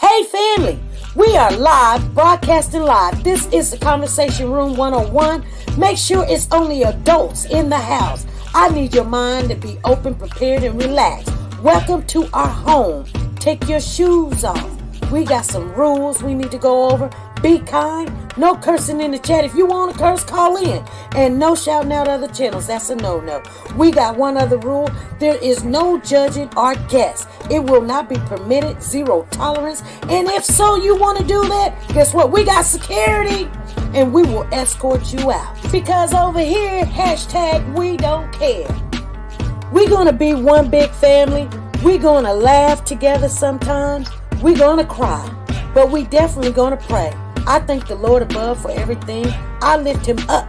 Hey family, we are live, broadcasting live. This is the Conversation Room 101. Make sure it's only adults in the house. I need your mind to be open, prepared, and relaxed. Welcome to our home. Take your shoes off. We got some rules we need to go over. Be kind. No cursing in the chat. If you want to curse, call in. And no shouting out other channels. That's a no-no. We got one other rule. There is no judging our guests. It will not be permitted. Zero tolerance. And if so, you want to do that, guess what? We got security. And we will escort you out. Because over here, hashtag we don't care. We're going to be one big family. We're going to laugh together sometimes. We're going to cry. But we definitely going to pray. I thank the Lord above for everything. I lift him up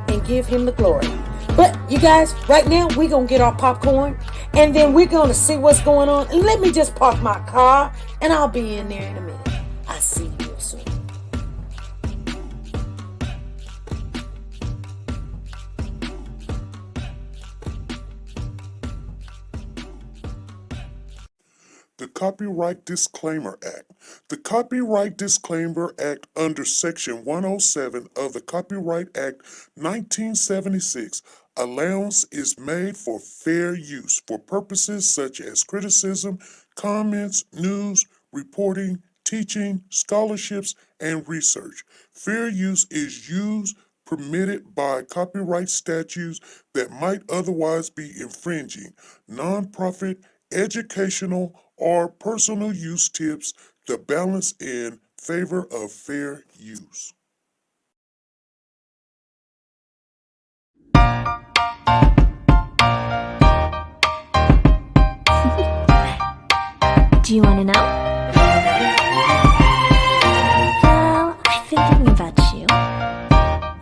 and give him the glory. But you guys, right now, we're going to get our popcorn. And then we're going to see what's going on. And let me just park my car. And I'll be in there in a minute. I'll see you real soon. The Copyright Disclaimer Act. The Copyright Disclaimer Act under Section 107 of the Copyright Act 1976, allowance is made for fair use for purposes such as criticism, comments, news, reporting, teaching, scholarships, and research. Fair use is used permitted by copyright statutes that might otherwise be infringing. Nonprofit, educational, or personal use tips the balance in favor of fair use. Do you want to know? Well, I've been thinking about you,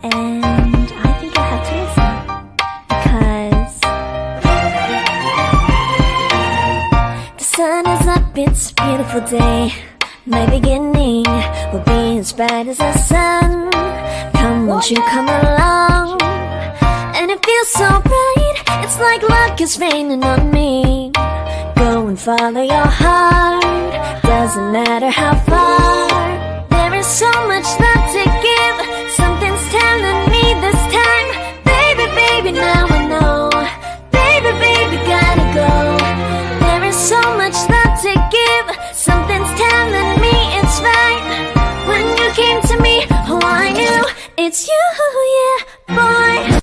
and I think I'll have to listen, because the sun is up, it's a beautiful day. My beginning will be as bright as the sun. Come, won't you come along? And it feels so bright, it's like luck is raining on me. Go and follow your heart, doesn't matter how far. There is so much love to give, something's telling me this time. Baby, baby, now I know. Baby, baby, gotta go. There is so much love to give, something's telling me it's right. When you came to me, oh I knew it's you, yeah, boy.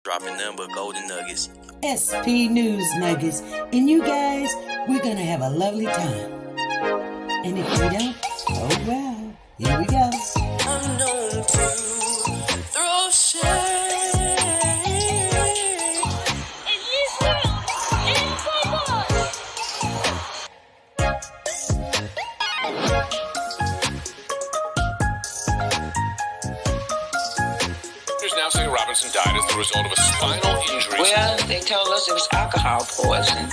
Dropping them but golden nuggets. SP News Nuggets. And you guys, we're going to have a lovely time. And if we don't, oh well, here we go. I'm known to throw shade. Singer Robinson died as the result of a spinal injury. Well, they told us it was alcohol poison.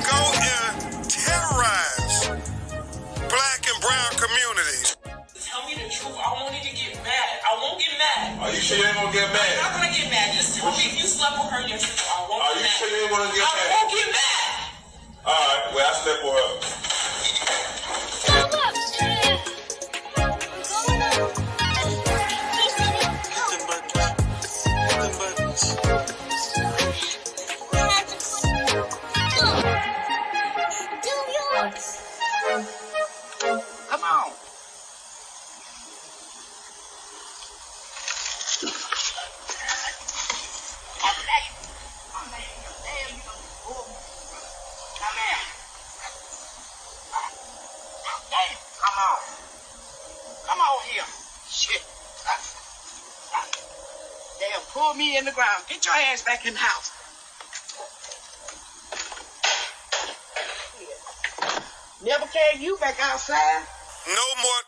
Go and terrorize black and brown communities. Tell me the truth. I won't even get mad. I won't get mad. Are you sure you ain't gonna get mad? I'm not gonna get mad. Just tell me if you slept with her, yes, I won't Are get you mad. sure you ain't gonna get I mad? won't get mad. Alright, well I slept with her. Come on. Come on here. Shit. They'll pull me in the ground. Get your ass back in the house. Never carry you back outside. No more.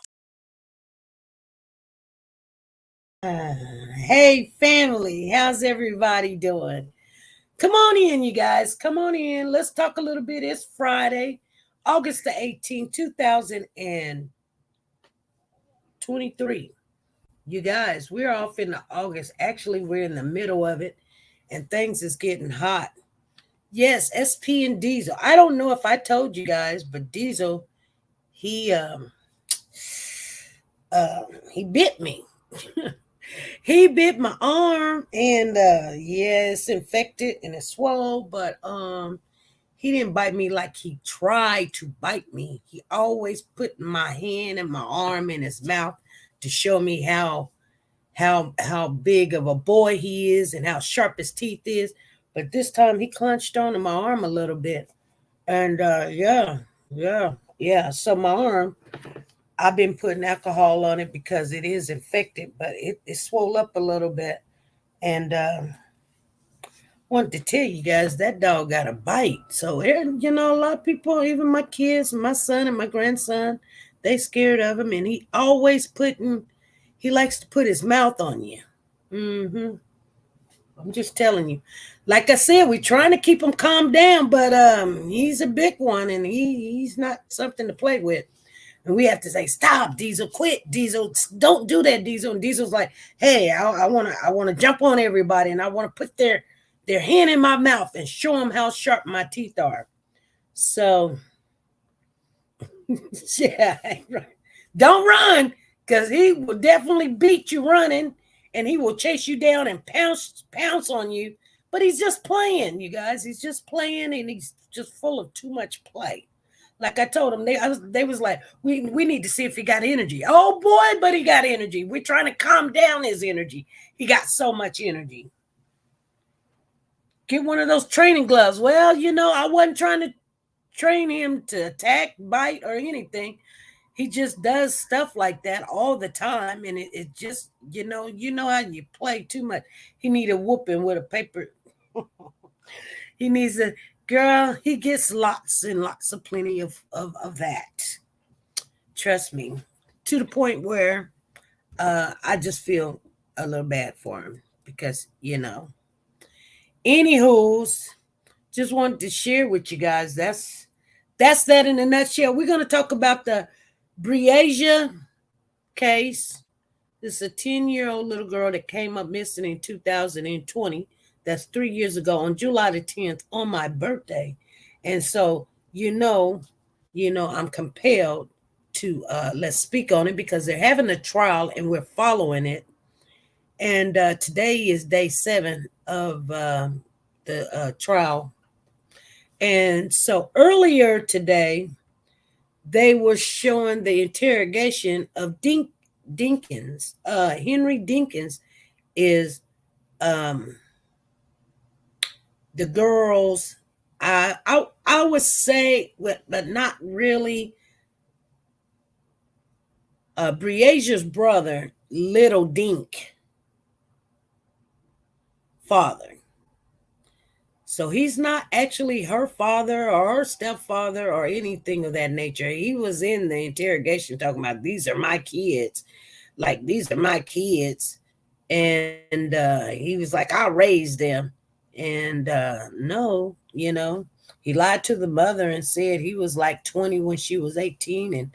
Hey family, how's everybody doing? Come on in, you guys. Come on in. Let's talk a little bit. It's Friday, August the 18th, 2020. 23. You guys, we're off into August. Actually, we're in the middle of it, and things is getting hot. Yes, SP and Diesel. I don't know if I told you guys, but Diesel, he he bit me. He bit my arm, and yeah, it's infected and it's swole, but he didn't bite me like he tried to bite me. He always put my hand and my arm in his mouth to show me how big of a boy he is and how sharp his teeth is. But this time he clenched onto my arm a little bit. And yeah. So my arm, I've been putting alcohol on it because it is infected, but it swelled up a little bit. And wanted to tell you guys that dog got a bite. So a lot of people, even my kids, my son and my grandson, they scared of him, and he likes to put his mouth on you. I'm just telling you. Like I said, we're trying to keep him calmed down, but he's a big one, and he's not something to play with. And we have to say, stop, Diesel, quit, Diesel, don't do that, Diesel. And Diesel's like, hey, I want to jump on everybody, and I want to put their hand in my mouth and show them how sharp my teeth are. So, yeah, don't run, because he will definitely beat you running, and he will chase you down and pounce on you. But he's just playing, you guys. He's just playing, and he's just full of too much play. Like I told him, they was like, we need to see if he got energy. Oh boy, but he got energy. We're trying to calm down his energy. He got so much energy. Get one of those training gloves. Well, I wasn't trying to train him to attack, bite, or anything. He just does stuff like that all the time, and it just, you know how you play too much. He need a whooping with a paper. He needs a girl. He gets lots and lots of plenty of that. Trust me, to the point where I just feel a little bad for him because, Anywho's, just wanted to share with you guys. That's that in a nutshell. We're going to talk about the Breasia case. This is a 10-year-old little girl that came up missing in 2020. That's 3 years ago on July the 10th on my birthday. And so, I'm compelled to let's speak on it because they're having a trial and we're following it. And today is day 7 of the trial. And so earlier today, they were showing the interrogation of Dinkins. Henry Dinkins is the girls, I would say, but not really, Breasia's brother, Little Dink. Father. So he's not actually her father or her stepfather or anything of that nature. He was in the interrogation talking about, these are my kids. Like, these are my kids. And he was like, I'll raise them. And no, he lied to the mother and said he was like 20 when she was 18.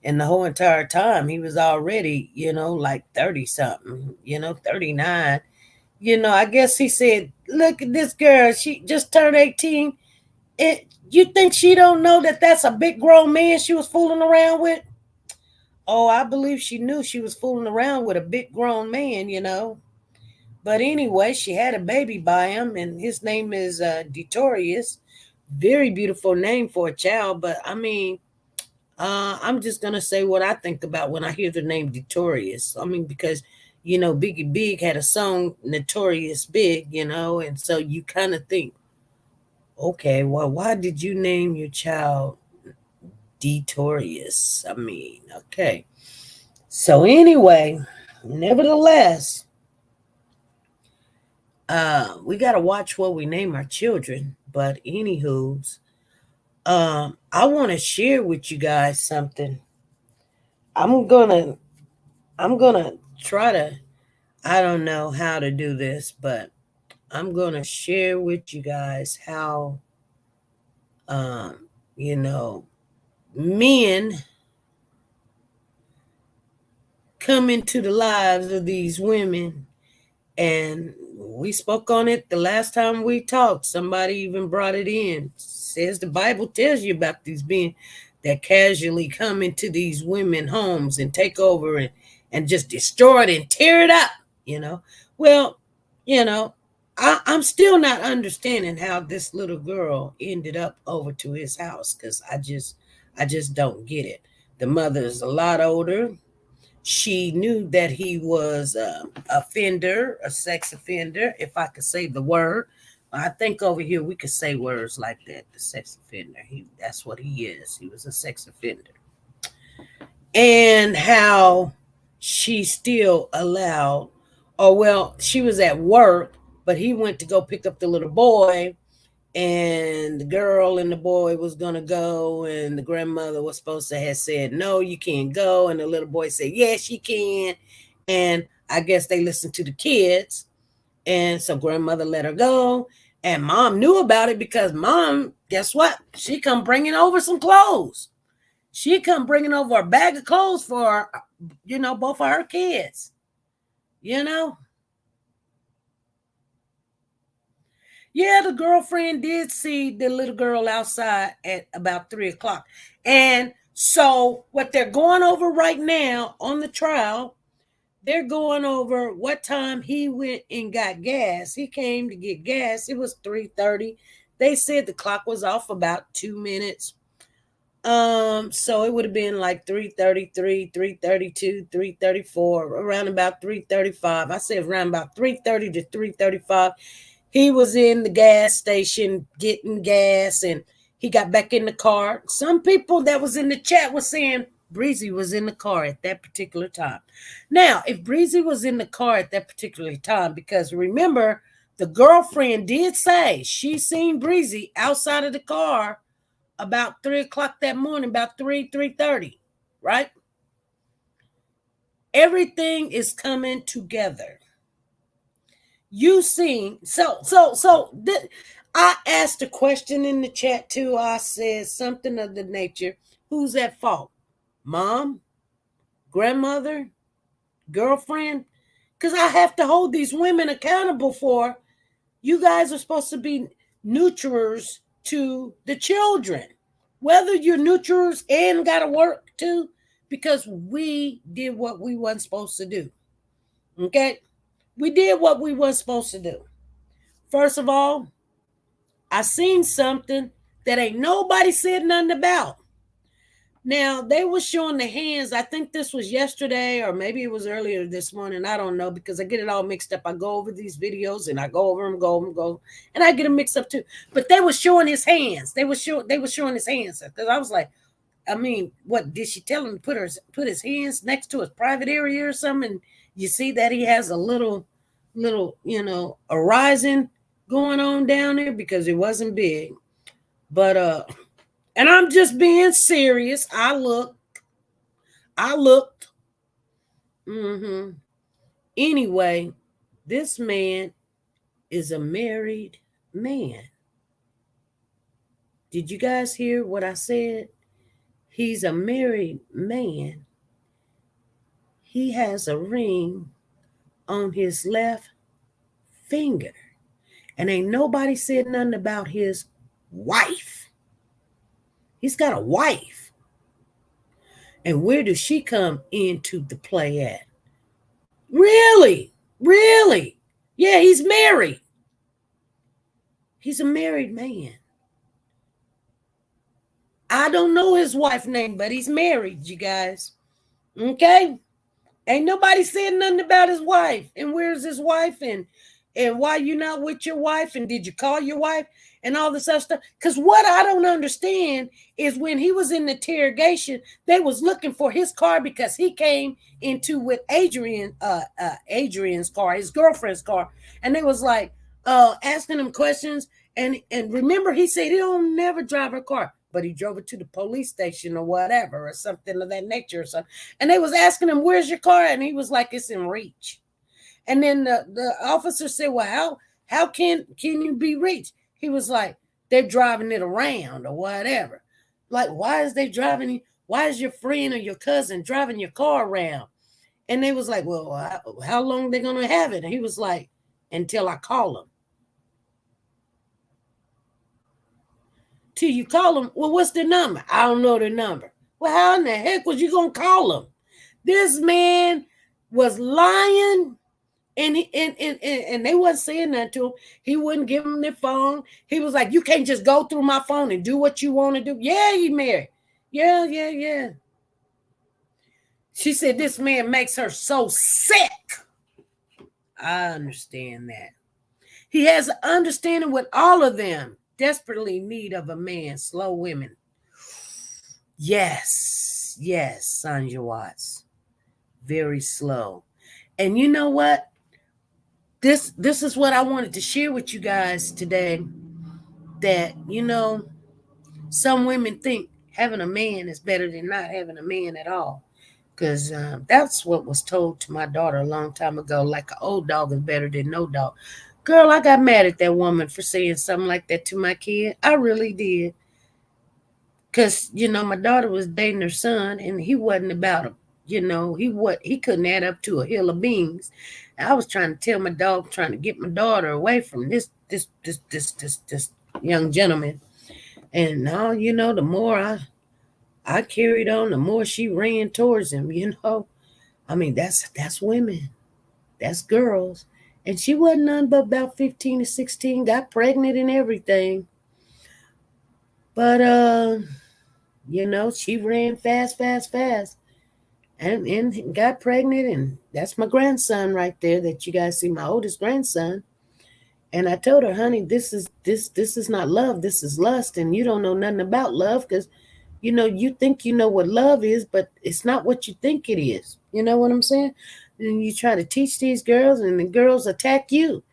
And the whole entire time he was already, like 30 something, 39. I guess he said, look at this girl. She just turned 18. You think she don't know that that's a big grown man she was fooling around with? Oh, I believe she knew she was fooling around with a big grown man, But anyway, she had a baby by him, and his name is Detorius. Very beautiful name for a child, but I mean, I'm just going to say what I think about when I hear the name Detorius. I mean, because Biggie Big had a song, Notorious Big, and so you kind of think, okay, well, why did you name your child Detorius? I mean, okay. So anyway, nevertheless, we got to watch what we name our children. But anywho's, I want to share with you guys something. I'm gonna try to, I don't know how to do this, but I'm going to share with you guys how, men come into the lives of these women. And we spoke on it the last time we talked. Somebody even brought it in. Says the Bible tells you about these beings that casually come into these women homes and take over and just destroy it and tear it up, you know. Well, you know, I'm still not understanding how this little girl ended up over to his house, because I just don't get it. The mother is a lot older. She knew that he was a sex offender, if I could say the word. I think over here we could say words like that, the sex offender. That's what he is. He was a sex offender. And how she still allowed, she was at work, but he went to go pick up the little boy, and the girl and the boy was going to go, and the grandmother was supposed to have said, no, you can't go. And the little boy said, yes, you can. And I guess they listened to the kids. And so grandmother let her go. And mom knew about it because mom, guess what? She come bringing over some clothes. She come bringing over a bag of clothes for, both of her kids, Yeah, the girlfriend did see the little girl outside at about 3:00. And so what they're going over right now on the trial, they're going over what time he went and got gas. He came to get gas. It was 3:30. They said the clock was off about 2 minutes. So it would have been like 3:33, 3:32, 3:34, around about 3:35. I said around about 3:30 to 3:35. He was in the gas station getting gas, and he got back in the car. Some people that was in the chat was saying Breezy was in the car at that particular time. Now, if Breezy was in the car at that particular time, because remember, the girlfriend did say she seen Breezy outside of the car about 3:00 that morning, about 3:30, right? Everything is coming together. You seen I asked a question in the chat too. I said something of the nature, who's at fault? Mom, grandmother, girlfriend? Because I have to hold these women accountable for, you guys are supposed to be nurturers to the children. Whether you're nurturers and gotta work too, because we did what we wasn't supposed to do. Okay? We did what we weren't supposed to do. First of all, I seen something that ain't nobody said nothing about. Now, they were showing the hands. I think this was yesterday or maybe it was earlier this morning. I don't know, because I get it all mixed up. I go over these videos and I go over them, and I get them mixed up too. But they were showing his hands. They were showing his hands, because I was like, I mean, what did she tell him to put his hands next to his private area or something? And you see that he has a little, horizon going on down there, because it wasn't big. But and I'm just being serious. I looked. Anyway, this man is a married man. Did you guys hear what I said? He's a married man. He has a ring on his left finger. And ain't nobody said nothing about his wife. He's got a wife. And where does she come into the play at? Really? Really? Yeah, he's married. He's a married man. I don't know his wife's name, but he's married, you guys. Okay? Ain't nobody said nothing about his wife. And where's his wife? And why you not with your wife? And did you call your wife? And all this other stuff. Because what I don't understand is when he was in the interrogation, they was looking for his car, because he came into with Adrian's car, his girlfriend's car. And they was like asking him questions. And remember, he said he don't never drive her car, but he drove it to the police station or whatever, or something of that nature or something. And they was asking him, where's your car? And he was like, it's in reach. And then the officer said, well, how can you be reached? He was like, they're driving it around or whatever. Like, why is your friend or your cousin driving your car around? And they was like, well, how long they going to have it? And he was like, until I call them. Till you call them, well, what's the number? I don't know the number. Well, how in the heck was you going to call them? This man was lying, and they wasn't saying that to him. He wouldn't give them their phone. He was like, you can't just go through my phone and do what you want to do. Yeah, you married. Yeah. She said, this man makes her so sick. I understand that. He has an understanding with all of them. Desperately in need of a man. Slow women. Yes, AllishaWatts. Very slow. And you know what? This is what I wanted to share with you guys today. That, some women think having a man is better than not having a man at all. Because that's what was told to my daughter a long time ago. Like an old dog is better than no dog. Girl, I got mad at that woman for saying something like that to my kid. I really did. Because, my daughter was dating her son, and he wasn't about him. He couldn't add up to a hill of beans. I was trying to tell my dog, trying to get my daughter away from this young gentleman. And now, the more I carried on, the more she ran towards him, I mean, that's women. That's girls. And she wasn't none but about 15 or 16, got pregnant and everything. But, she ran fast. And got pregnant, and that's my grandson right there that you guys see, my oldest grandson. And I told her, honey, this is not love, this is lust, and you don't know nothing about love because, you think you know what love is, but it's not what you think it is. You know what I'm saying? And you try to teach these girls, and the girls attack you.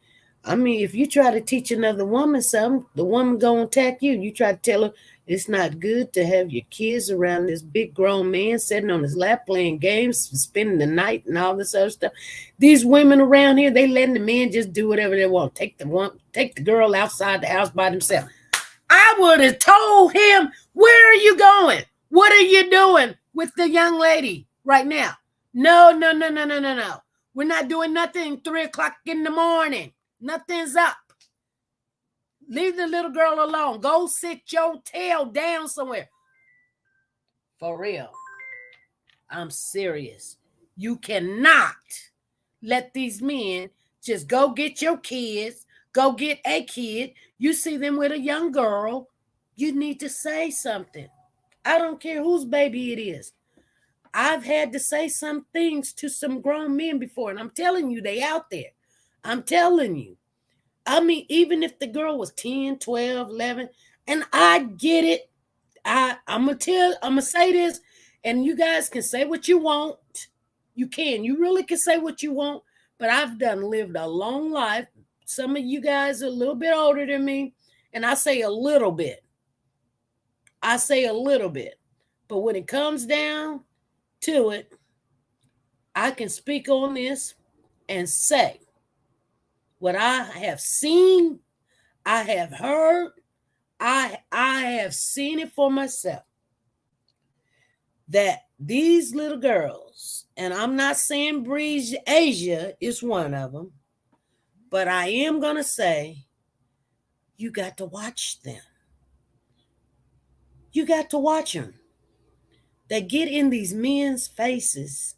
I mean, if you try to teach another woman something, the woman gonna attack you. You try to tell her it's not good to have your kids around this big grown man sitting on his lap playing games, spending the night and all this other stuff. These women around here, they letting the men just do whatever they want. Take the girl outside the house by themselves. I would have told him, where are you going? What are you doing with the young lady right now? No. We're not doing nothing 3 o'clock in the morning. Nothing's up. Leave the little girl alone. Go sit your tail down somewhere. For real. I'm serious. You cannot let these men just go get your kids, go get a kid. You see them with a young girl, you need to say something. I don't care whose baby it is. I've had to say some things to some grown men before, and I'm telling you, they out there. I'm telling you. I mean, even if the girl was 10, 12, 11, and I get it. I'm going to say this, and you guys can say what you want. You can. You really can say what you want, but I've lived a long life. Some of you guys are a little bit older than me, and I say a little bit. But when it comes down to it, I can speak on this and say what I have seen, I have heard, I have seen it for myself. That these little girls, and I'm not saying Breasia is one of them, but I am going to say, you got to watch them. You got to watch them. They get in these men's faces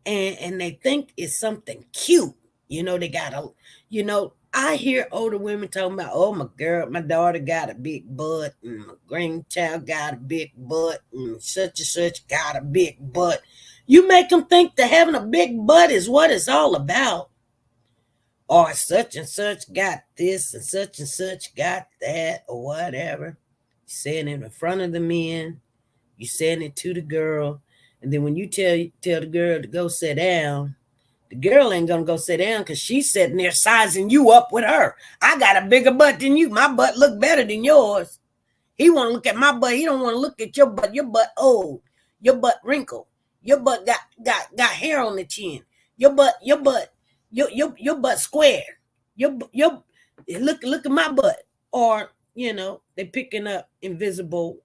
and they think it's something cute. They got I hear older women talking about, oh, my daughter got a big butt, and my grandchild got a big butt, and such got a big butt. You make them think that having a big butt is what it's all about. Or such and such got this, and such got that, or whatever. You're saying it in front of the men. You're saying it to the girl. And then when you tell the girl to go sit down, the girl ain't going to go sit down because she's sitting there sizing you up with her. I got a bigger butt than you. My butt look better than yours. He want to look at my butt. He don't want to look at your butt. Your butt old. Your butt wrinkled. Your butt got hair on the chin. Your butt square. Look at my butt. Or, they picking up invisible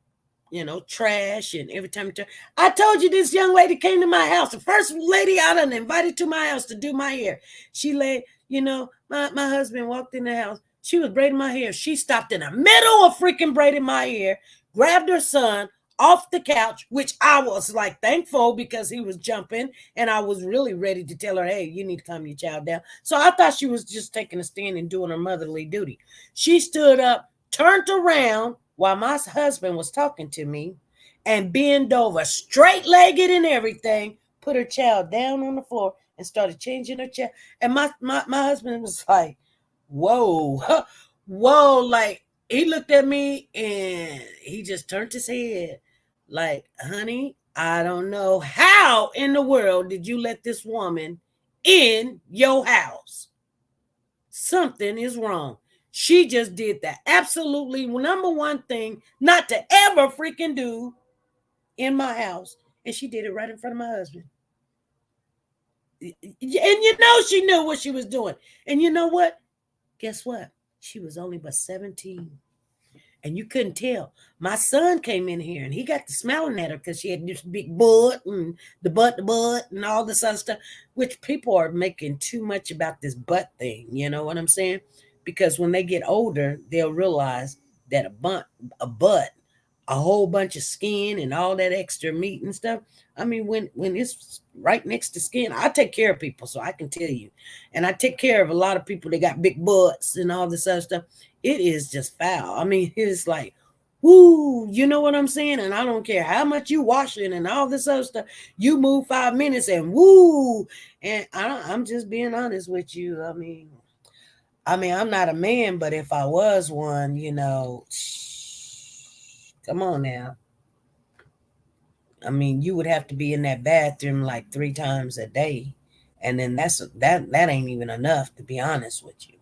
trash, and every time I told you this young lady came to my house. The first lady I done invited to my house to do my hair. She laid, my husband walked in the house. She was braiding my hair. She stopped in the middle of freaking braiding my hair, grabbed her son off the couch, which I was like thankful because he was jumping, and I was really ready to tell her, hey, you need to calm your child down. So I thought she was just taking a stand and doing her motherly duty. She stood up, turned around while my husband was talking to me, and bent over, straight-legged and everything, put her child down on the floor and started changing her child. And my husband was like, whoa, whoa, like he looked at me and he just turned his head like, honey, I don't know how in the world did you let this woman in your house. Something is wrong. She just did the absolutely number one thing not to ever freaking do in my house. And she did it right in front of my husband. And she knew what she was doing. And you know what? Guess what? She was only but 17. And you couldn't tell. My son came in here and he got to smiling at her because she had this big butt and the butt and all this other stuff, which people are making too much about this butt thing. You know what I'm saying? Because when they get older, they'll realize that a butt, a whole bunch of skin and all that extra meat and stuff. I mean, when it's right next to skin, I take care of people, so I can tell you. And I take care of a lot of people that got big butts and all this other stuff. It is just foul. I mean, it's like, woo, you know what I'm saying? And I don't care how much you washing and all this other stuff. You move 5 minutes and woo. And I'm just being honest with you. I mean, I'm not a man, but if I was one, come on now. I mean, you would have to be in that bathroom like 3 times a day. And then that ain't even enough, to be honest with you.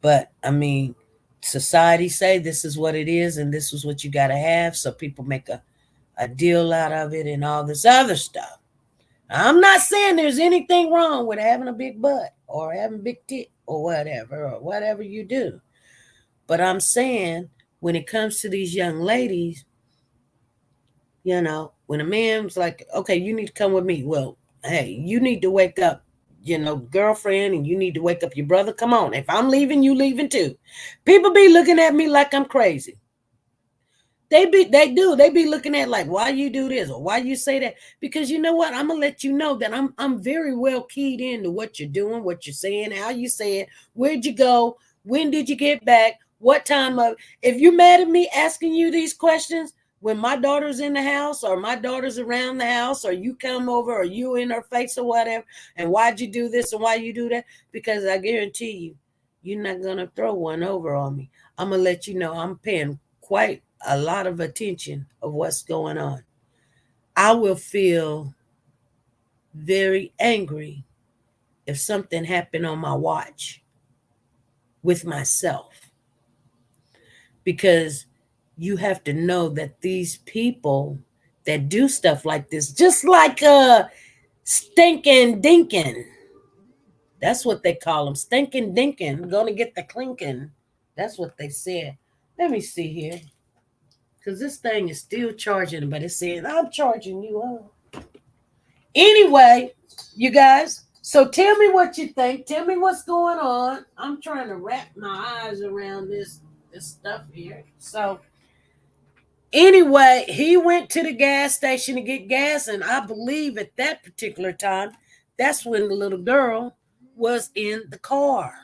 But I mean, society say this is what it is and this is what you got to have. So people make a deal out of it and all this other stuff. I'm not saying there's anything wrong with having a big butt or having big tit or whatever you do. But I'm saying when it comes to these young ladies, when a man's like, okay, you need to come with me. Well, hey, you need to wake up, girlfriend, and you need to wake up your brother. Come on. If I'm leaving, you leaving too. People be looking at me like I'm crazy. They do. They be looking at like, why you do this or why you say that? Because you know what? I'm going to let you know that I'm very well keyed into what you're doing, what you're saying, how you say it, where'd you go, when did you get back, what time of. If you're mad at me asking you these questions, when my daughter's in the house or my daughter's around the house or you come over or you in her face or whatever, and why'd you do this and why you do that? Because I guarantee you, you're not going to throw one over on me. I'm going to let you know I'm paying quite a lot of attention of what's going on. I will feel very angry if something happened on my watch with myself. Because you have to know that these people that do stuff like this, just like stinking dinking, that's what they call them, stinking dinking, gonna get the clinking. That's what they said. Let me see here, because this thing is still charging, but it's saying I'm charging you up. Anyway, you guys, so tell me what you think. Tell me what's going on. I'm trying to wrap my eyes around this stuff here. So anyway, he went to the gas station to get gas, and I believe at that particular time, that's when the little girl was in the car.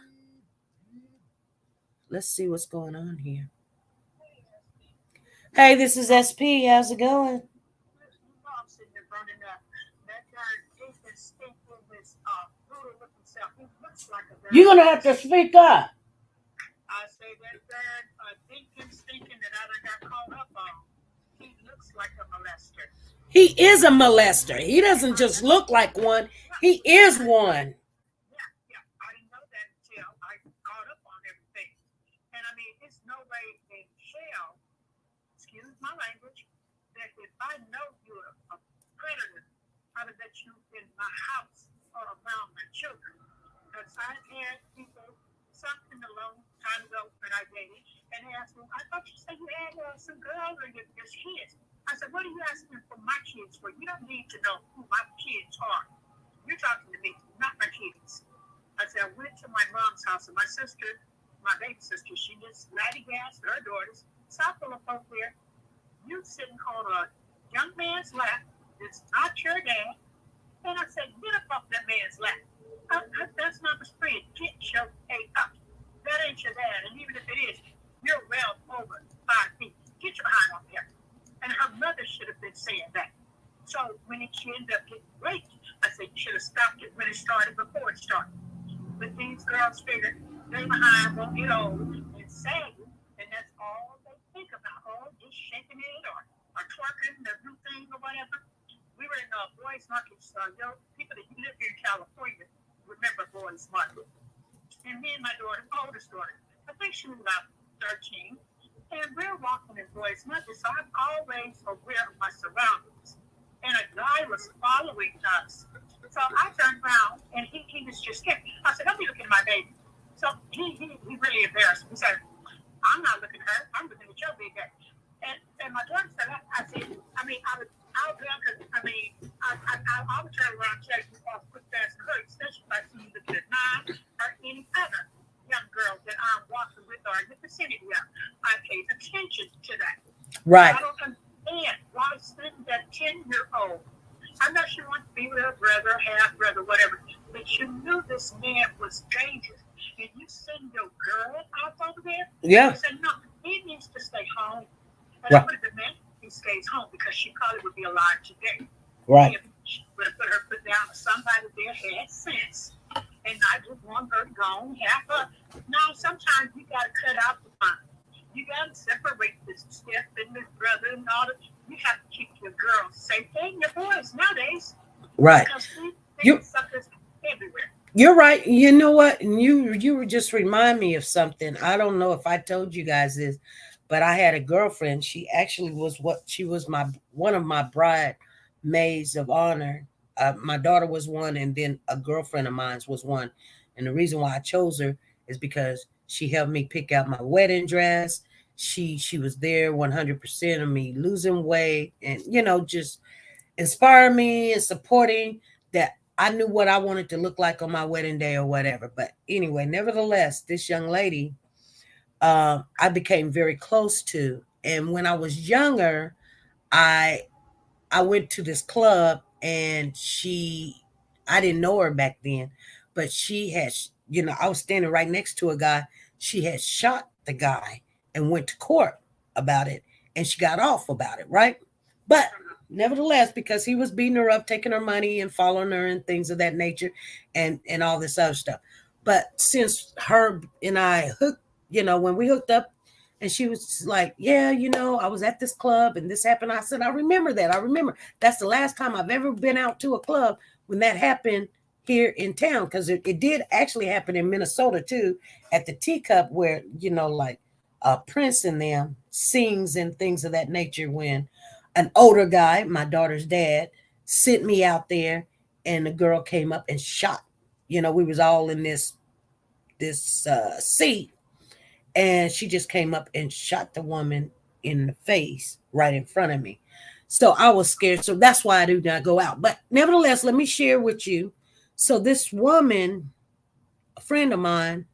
Let's see what's going on here. Hey, this is SP. How's it going? You're going to have to speak up. I say that thinking that I got caught up on. He looks like a molester. He is a molester. He doesn't just look like one. He is one. Yeah. I didn't know that until I caught up on everything. And I mean, it's no way in hell, excuse my language, that if I know you're a predator, I would let you in my house or around my children. Because I had people, something a long time ago when I dated, And they asked me, I thought you said you had some girls or your kids. I said, what are you asking for my kids for? You don't need to know who my kids are. You're talking to me, not my kids. I said, I went to my mom's house, and my sister, my baby sister, she just laddie gas to her daughters. Stop full of folk there. You sitting on a young man's lap. It's not your dad. And I said, get up off that man's lap. That's not the friend. Get your head up. That ain't your dad. And even if it is, you're well over 5 feet. Get your behind off there. And her mother should have been saying that. So when it ended up getting raped, I said, you should have stopped it when it started before it started. But these girls figured they behind won't get old and saggy, and that's all they think about. Oh, just shaking it or twerking the new thing or whatever. We were in Boys Market. People that live here in California remember Boys Market. And me and my daughter, my oldest daughter, I think she was about 13, and we're walking in Boys Market, so I'm always aware of my surroundings. And a guy was following us. So I turned around, and he was just scared. I said, don't be looking at my baby. So he really embarrassed me. He said, I'm not looking at her. I'm looking at your big head. And my daughter said, I said, I would turn around and tell you off quick, fast, and hurry, especially if I see you looking at mine or any other young girl that I'm walking with or in the vicinity of. I paid attention to that. Right. I don't understand why sitting that 10-year-old. I'm not sure what to be with a brother, half brother, whatever, but you knew this man was dangerous. And you send your girl out over there? Yeah. You said, no, he needs to stay home. But Right. I would have been mad if he stays home because she probably would be alive today. Right. If she would have put her foot down, somebody there had sense and not just want her gone half up. Now, sometimes you got to cut out the fun. You got to separate this Steph and this brother and all that. You have to keep your girls safe and your boys nowadays. Right. Because these suckers everywhere. You're right. You know what? And you were just remind me of something. I don't know if I told you guys this, but I had a girlfriend. She actually was one of my bridesmaids of honor. My daughter was one, and then a girlfriend of mine was one. And the reason why I chose her is because she helped me pick out my wedding dress. She was there 100% of me losing weight, and just inspiring me and supporting that. I knew what I wanted to look like on my wedding day or whatever. But anyway, nevertheless, this young lady, I became very close to. And when I was younger, I went to this club, and I didn't know her back then, but she had, I was standing right next to a guy. She had shot the guy and went to court about it, and she got off about it, right? But nevertheless, because he was beating her up, taking her money and following her and things of that nature, and all this other stuff. But since her and I hooked, when we hooked up, and she was like, yeah, I was at this club and this happened. I said, I remember that. I remember. That's the last time I've ever been out to a club when that happened here in town, because it did actually happen in Minnesota too, at the Teacup, where, like Prince and them sings and things of that nature, when an older guy, my daughter's dad, sent me out there, and the girl came up and shot. We was all in this seat, and she just came up and shot the woman in the face right in front of me. So I was scared. So that's why I do not go out. But nevertheless, let me share with you. So this woman, a friend of mine,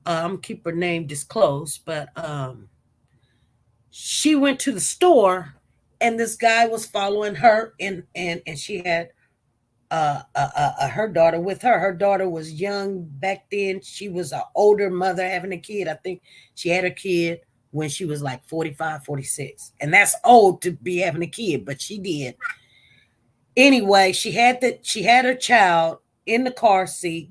I'm gonna keep her name disclosed, but she went to the store, and this guy was following her, and she had her daughter with her. Her daughter was young back then. She was an older mother having a kid. I think she had a kid when she was like 45, 46. And that's old to be having a kid, but she did. Anyway, she had her child in the car seat,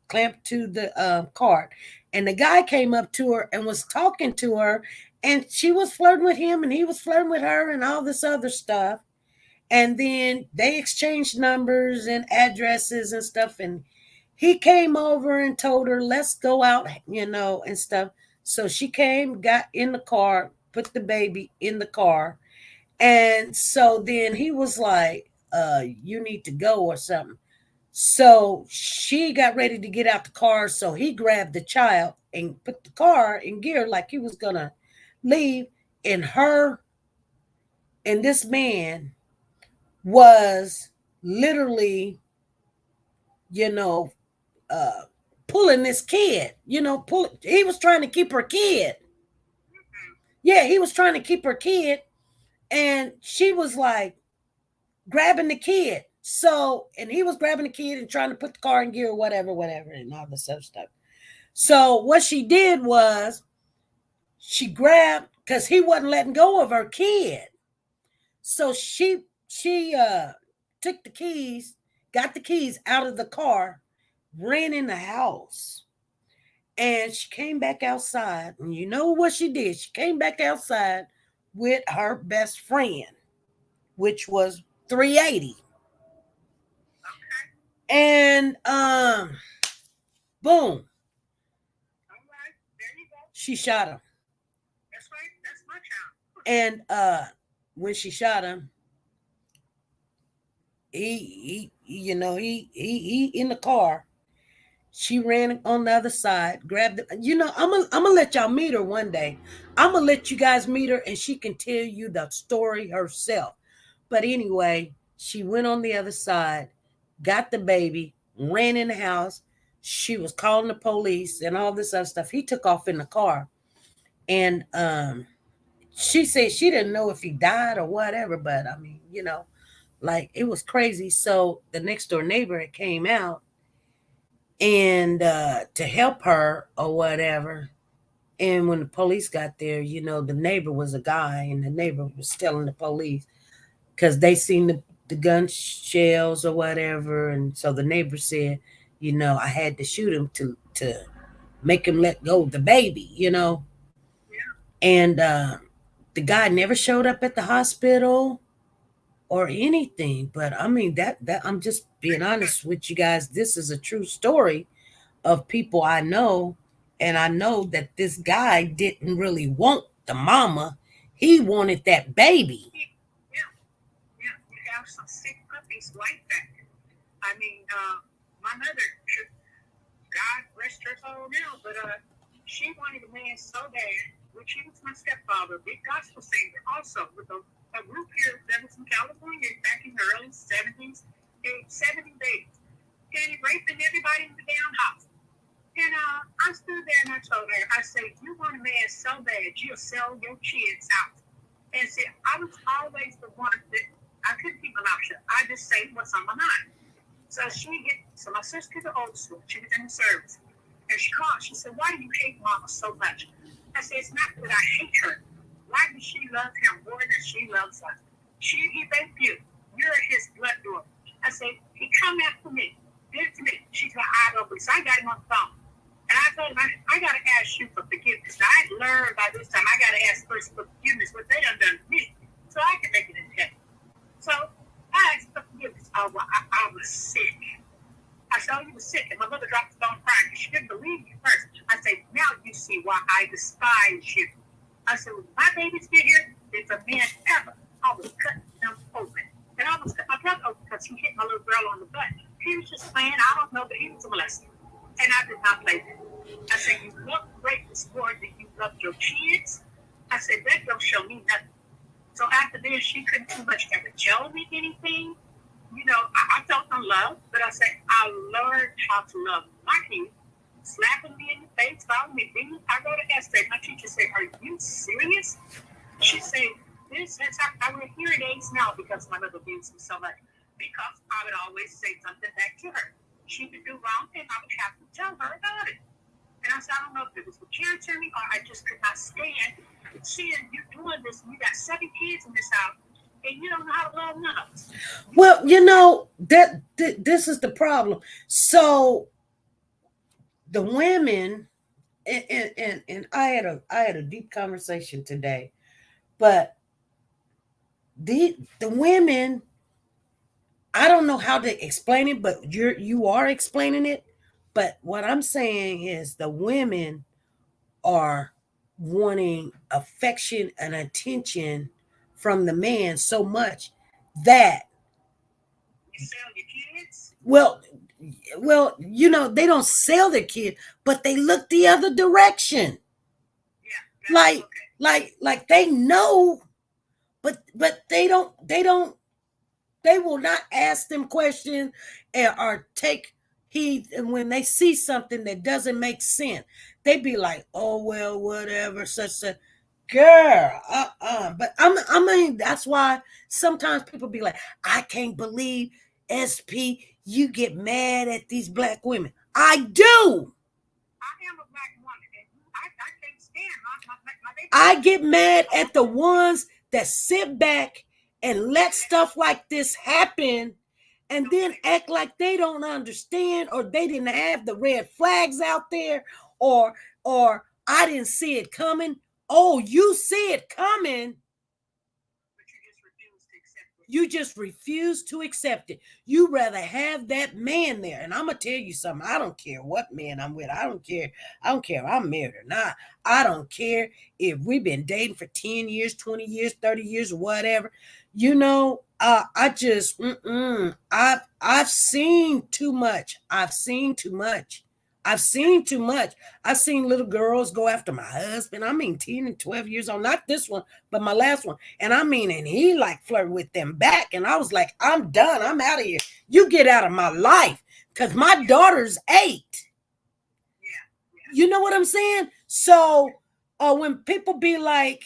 clamped to the cart. And the guy came up to her and was talking to her, and she was flirting with him, and he was flirting with her, and all this other stuff. And then they exchanged numbers and addresses and stuff. And he came over and told her, let's go out, and stuff. So she came, got in the car, put the baby in the car. And so then he was like, you need to go or something. So she got ready to get out the car. So he grabbed the child and put the car in gear like he was gonna leave, and her and this man was literally, you know, pulling this kid, he was trying to keep her kid. Yeah, he was trying to keep her kid, and she was like grabbing the kid. So, and he was grabbing the kid and trying to put the car in gear, whatever, and all this other stuff. So what she did was she grabbed, because he wasn't letting go of her kid. So she took the keys, got the keys out of the car, ran in the house, and she came back outside. And you know what she did? She came back outside with her best friend, which was 380. And boom. She shot him. That's right. That's my child. And when she shot him, he in the car. She ran on the other side, grabbed it. I'm gonna let y'all meet her one day. I'm gonna let you guys meet her, and she can tell you the story herself. But anyway, she went on the other side, got the baby, ran in the house. She was calling the police and all this other stuff. He took off in the car, and she said she didn't know if he died or whatever. But I mean, like, it was crazy. So the next door neighbor had came out and to help her or whatever. And when the police got there, the neighbor was a guy, and the neighbor was telling the police because they seen the gun shells or whatever. And so the neighbor said, I had to shoot him to make him let go of the baby, And the guy never showed up at the hospital or anything. But I mean, that I'm just being honest with you guys. This is a true story of people I know. And I know that this guy didn't really want the mama. He wanted that baby. Yeah. You have some sick puppies like that. I mean, my mother, God rest her soul now, but she wanted a man so bad, which he was my stepfather, big gospel singer, also with a group here that was from California back in the early 70s, 70 days. And he raping everybody in the damn house. And I stood there and I told her, I said, you want a man so bad, you'll sell your kids out. And see, I was always the one that I couldn't keep my mouth shut. I just say what's on my mind. So my sister, the oldest one, she was in the service. And she called, she said, why do you hate mama so much? I said, it's not that I hate her. Why does she love him more than she loves us? He thank you. You're his blood daughter. I said, he come after me. Did to me. She said, I don't believe. So I got him on the phone. And I told him, I got to ask you for forgiveness. Now, I learned by this time, I got to ask first for forgiveness, what they done to me, so I can make it in heaven. So I asked for forgiveness. I was sick. I said, you were sick. And my mother dropped the phone crying because she didn't believe me first. I said, now you see why I despise you. I said, when my baby's still here, if a man ever, I was cutting him open. And I almost cut my brother open because he hit my little girl on the butt. He was just playing. I don't know, but he was a molester. And I did not play that. I said, you love greatness more than you love your kids. I said, that don't show me nothing. So after this, she couldn't too much ever tell me anything. I felt no love, but I said, I learned how to love my kids. Slapping me in the face, calling me beating. I go to essay. My teacher said, are you serious? She said, I wear hearing aids now because my mother abused me so much. Because I would always say something back to her. She would do wrong, and I would have to tell her about it. And I said, I don't know if it was the character me or I just could not stand seeing you doing this. You got 7 kids in this house, and you don't know how to love none of us. Well, this is the problem. So the women, and I had a deep conversation today, but the women, I don't know how to explain it, but you are explaining it. But what I'm saying is the women are wanting affection and attention from the man so much that you sell your kids. Well, well, they don't sell their kid, but they look the other direction. Yeah. Like they know, but they will not ask them questions or take heed. And when they see something that doesn't make sense, they be like, oh well, whatever, such a girl. But I mean, that's why sometimes people be like, I can't believe SP, you get mad at these black women. I do. I am a black woman, and I can't stand my baby. I get mad at the ones that sit back and let stuff like this happen and then act like they don't understand, or they didn't have the red flags out there, or I didn't see it coming. Oh, you see it coming. You just refuse to accept it. You rather have that man there. And I'm going to tell you something. I don't care what man I'm with. I don't care if I'm married or not. I don't care if we've been dating for 10 years, 20 years, 30 years, whatever. I just, I've seen too much. I've seen little girls go after my husband. I mean, 10 and 12 years old. Not this one, but my last one. And I mean, and he like flirted with them back. And I was like, I'm done. I'm out of here. You get out of my life. Because my daughter's 8. You know what I'm saying? So when people be like,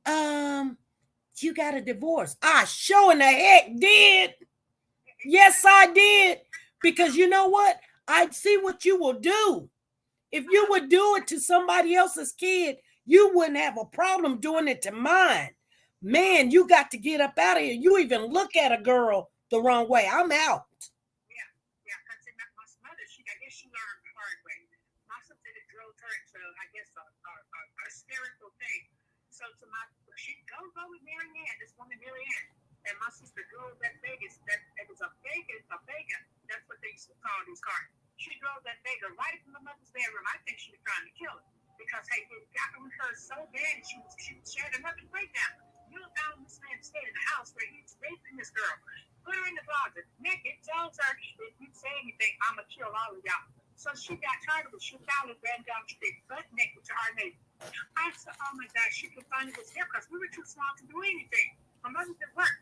you got a divorce. I sure in the heck did. Yes, I did. Because you know what? I see what you will do. If you would do it to somebody else's kid, you wouldn't have a problem doing it to mine. Man, you got to get up out of here. You even look at a girl the wrong way. I'm out. Yeah. Because my mother, I guess she learned the hard way. My sister drove her into, I guess, a spiritual thing. So she go with Mary Ann, this woman Mary Ann. And my sister drove that Vegas. It was a Vega. That's what they used to call these cars. She drove that Vega right from the mother's bedroom. I think she was trying to kill her because it got on her so bad. She was sharing another breakdown. You found this man staying in the house where he's raping this girl. Put her in the closet, naked. Tells her, if you say anything, I'm gonna kill all of y'all. So she got tired of it. She found it, ran down the street, butt naked to our neighbor. I said, oh my gosh, she could find us here because we were too small to do anything. My mother didn't work.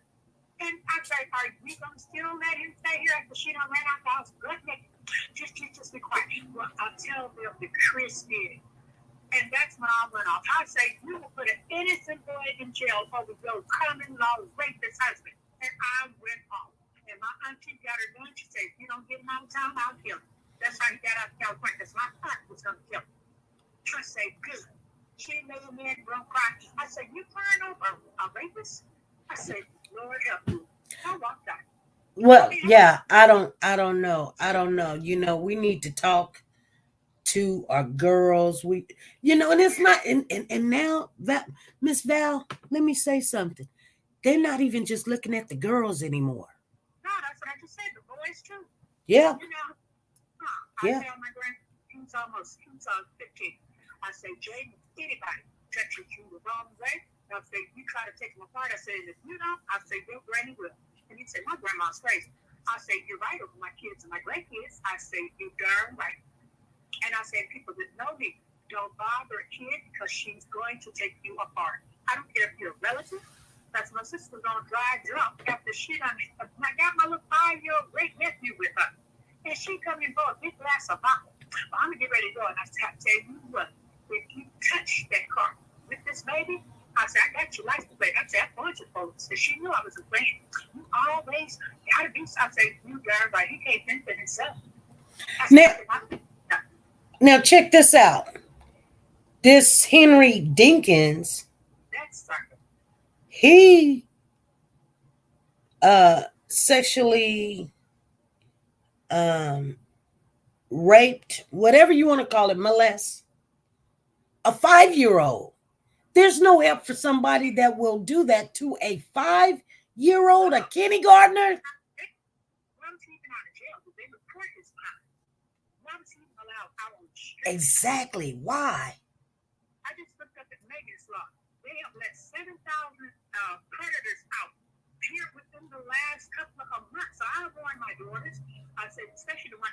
And I said, are we going to still let him stay here after she done ran out the house? Good naked. Just be quiet. Well, I'll tell them that Chris did. And that's when I went off. I say, you will put an innocent boy in jail over your common law rapist husband. And I went off. And my auntie got her gun. She said, if you don't get him out of town, I'll kill him. That's how he got out of California. Because my aunt was going to kill him. I say, good. She made a man run cry. I said, you crying over a rapist? I said, Lord help me. I walked out. Well, yeah, I don't know. We need to talk to our girls. And it's not, and now that Miss Val, let me say something. They're not even just looking at the girls anymore. No, that's what I just said. The boys too. Yeah. I tell my grandson, he's 15. I say, Jaden, anybody touches you the wrong way, I say, you try to take them apart. I say, if you don't, I say, your granny will. And he said, my grandma's crazy. I say, you're right over my kids and my grandkids. I say, you're darn right. And I say, people that know me, don't bother a kid because she's going to take you apart. I don't care if you're a relative. That's my sister's on dry drunk after she done. I got my little 5-year-old great nephew with her. And she come in for a big glass of vodka. Well, I'm going to get ready to go. And I tell you what, if you touch that car with this baby, I said, I got your license plate. I said, I want you folks. And she knew I was a friend. You always got to be. I said, you darn right. He can't think for himself. Now, check this out. This Henry Dinkins, he sexually raped, whatever you want to call it, molest a 5-year-old. There's no help for somebody that will do that to a 5-year-old, a kindergartner. Exactly. Why? I just looked up at Megan's law. They have let 7,000 predators out here within the last couple of months. So I warned my daughters. I said, especially the one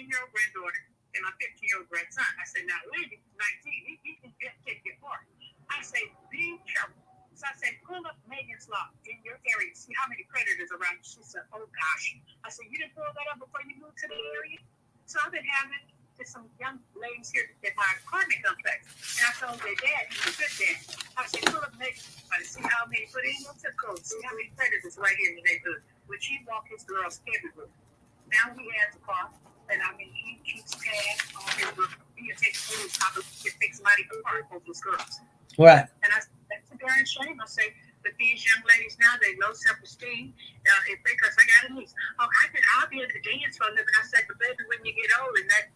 18-year-old granddaughter and my 15-year-old grandson. I said, now, Randy, 19, he can take your part. I say, be careful. So I said, pull up Megan's Law in your area. See how many predators around you. She said, oh, gosh. I said, you didn't pull that up before you moved to the area? So I've been having some young ladies here at my apartment complex. And I told their dad, he was a good dad. I said, pull up Megan's Law and see how many, put in your zip code, see how many predators right here in the neighborhood. Which he walk his girls everywhere. Now he has a car, and I mean, he keeps tabs on his girls. He'll take food, take somebody to park over his girls. Right. And I said, that's a darn shame. I say, but these young ladies now, they low self-esteem. Because I got a niece. Oh, I'll be able to dance for a living. I said, but baby, when you get old and that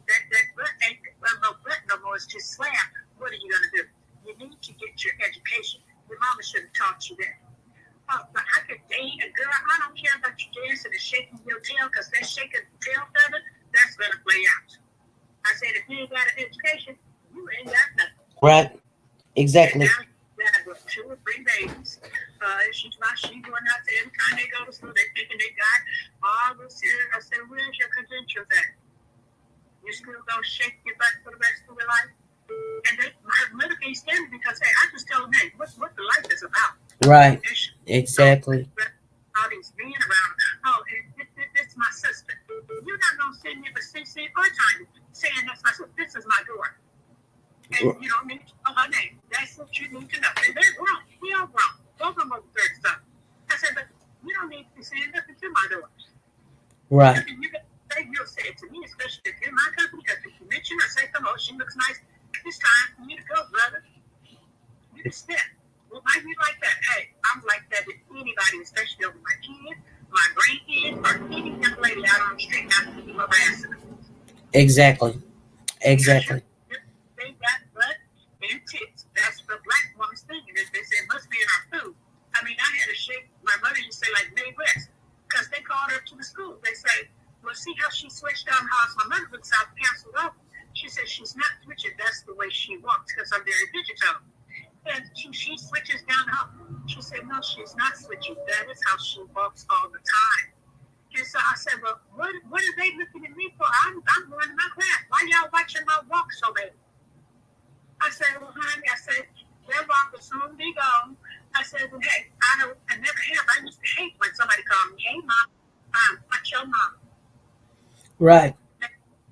butt ain't no butt no more, it's just slam. What are you going to do? You need to get your education. Your mama should have taught you that. Oh, but I could date a girl. I don't care about you dancing and shaking your tail, because that shaking tail feather, that's going to play out. I said, if you ain't got an education, you ain't got nothing. Right. Exactly. And now you got 2 or 3 babies. She going out there every time they go to school. They thinking they got all this here. I said, where's your credentials at? You still gonna shake your butt for the rest of your life? And my mother can't stand it because, hey, I just told them, hey, what the life is about. Right. Exactly. All these men around. Oh, this is my sister. You're not gonna send me, but see our time saying that's my sister. This is my daughter. And you don't need to know her name. That's what you need to know. And they're wrong. We are wrong. Both of them over 30 something. I said, but you don't need to be saying nothing to my daughter. Right. You'll say it to me, especially if you're in my company, because if you mention or say, come on, she looks nice. It's time for you to go, brother. You can step. Well, why you like that? Hey, I'm like that with anybody, especially over my kids, my grandkids, or any young lady out on the street not to be harassing them. Exactly. Exactly. They got butt and tits. That's the black woman's thing. And they say it must be in our food. I mean, I had to shake. My mother used to say, like, Midwest, because they called her to the school. They say, well, see how she switched down the house. My mother looks out canceled off. She said she's not switching. That's the way she walks, because I'm very digital. And she switches down the house. She said, no, she's not switching. That is how she walks all the time. And so I said, well, what are they looking at me for? I'm going to my class. Why y'all watching my walk so bad? I said, well, honey, I said, their walk will soon be gone. I said, well, hey, I never have. I used to hate when somebody called me, hey, mom, what's your mom? Right.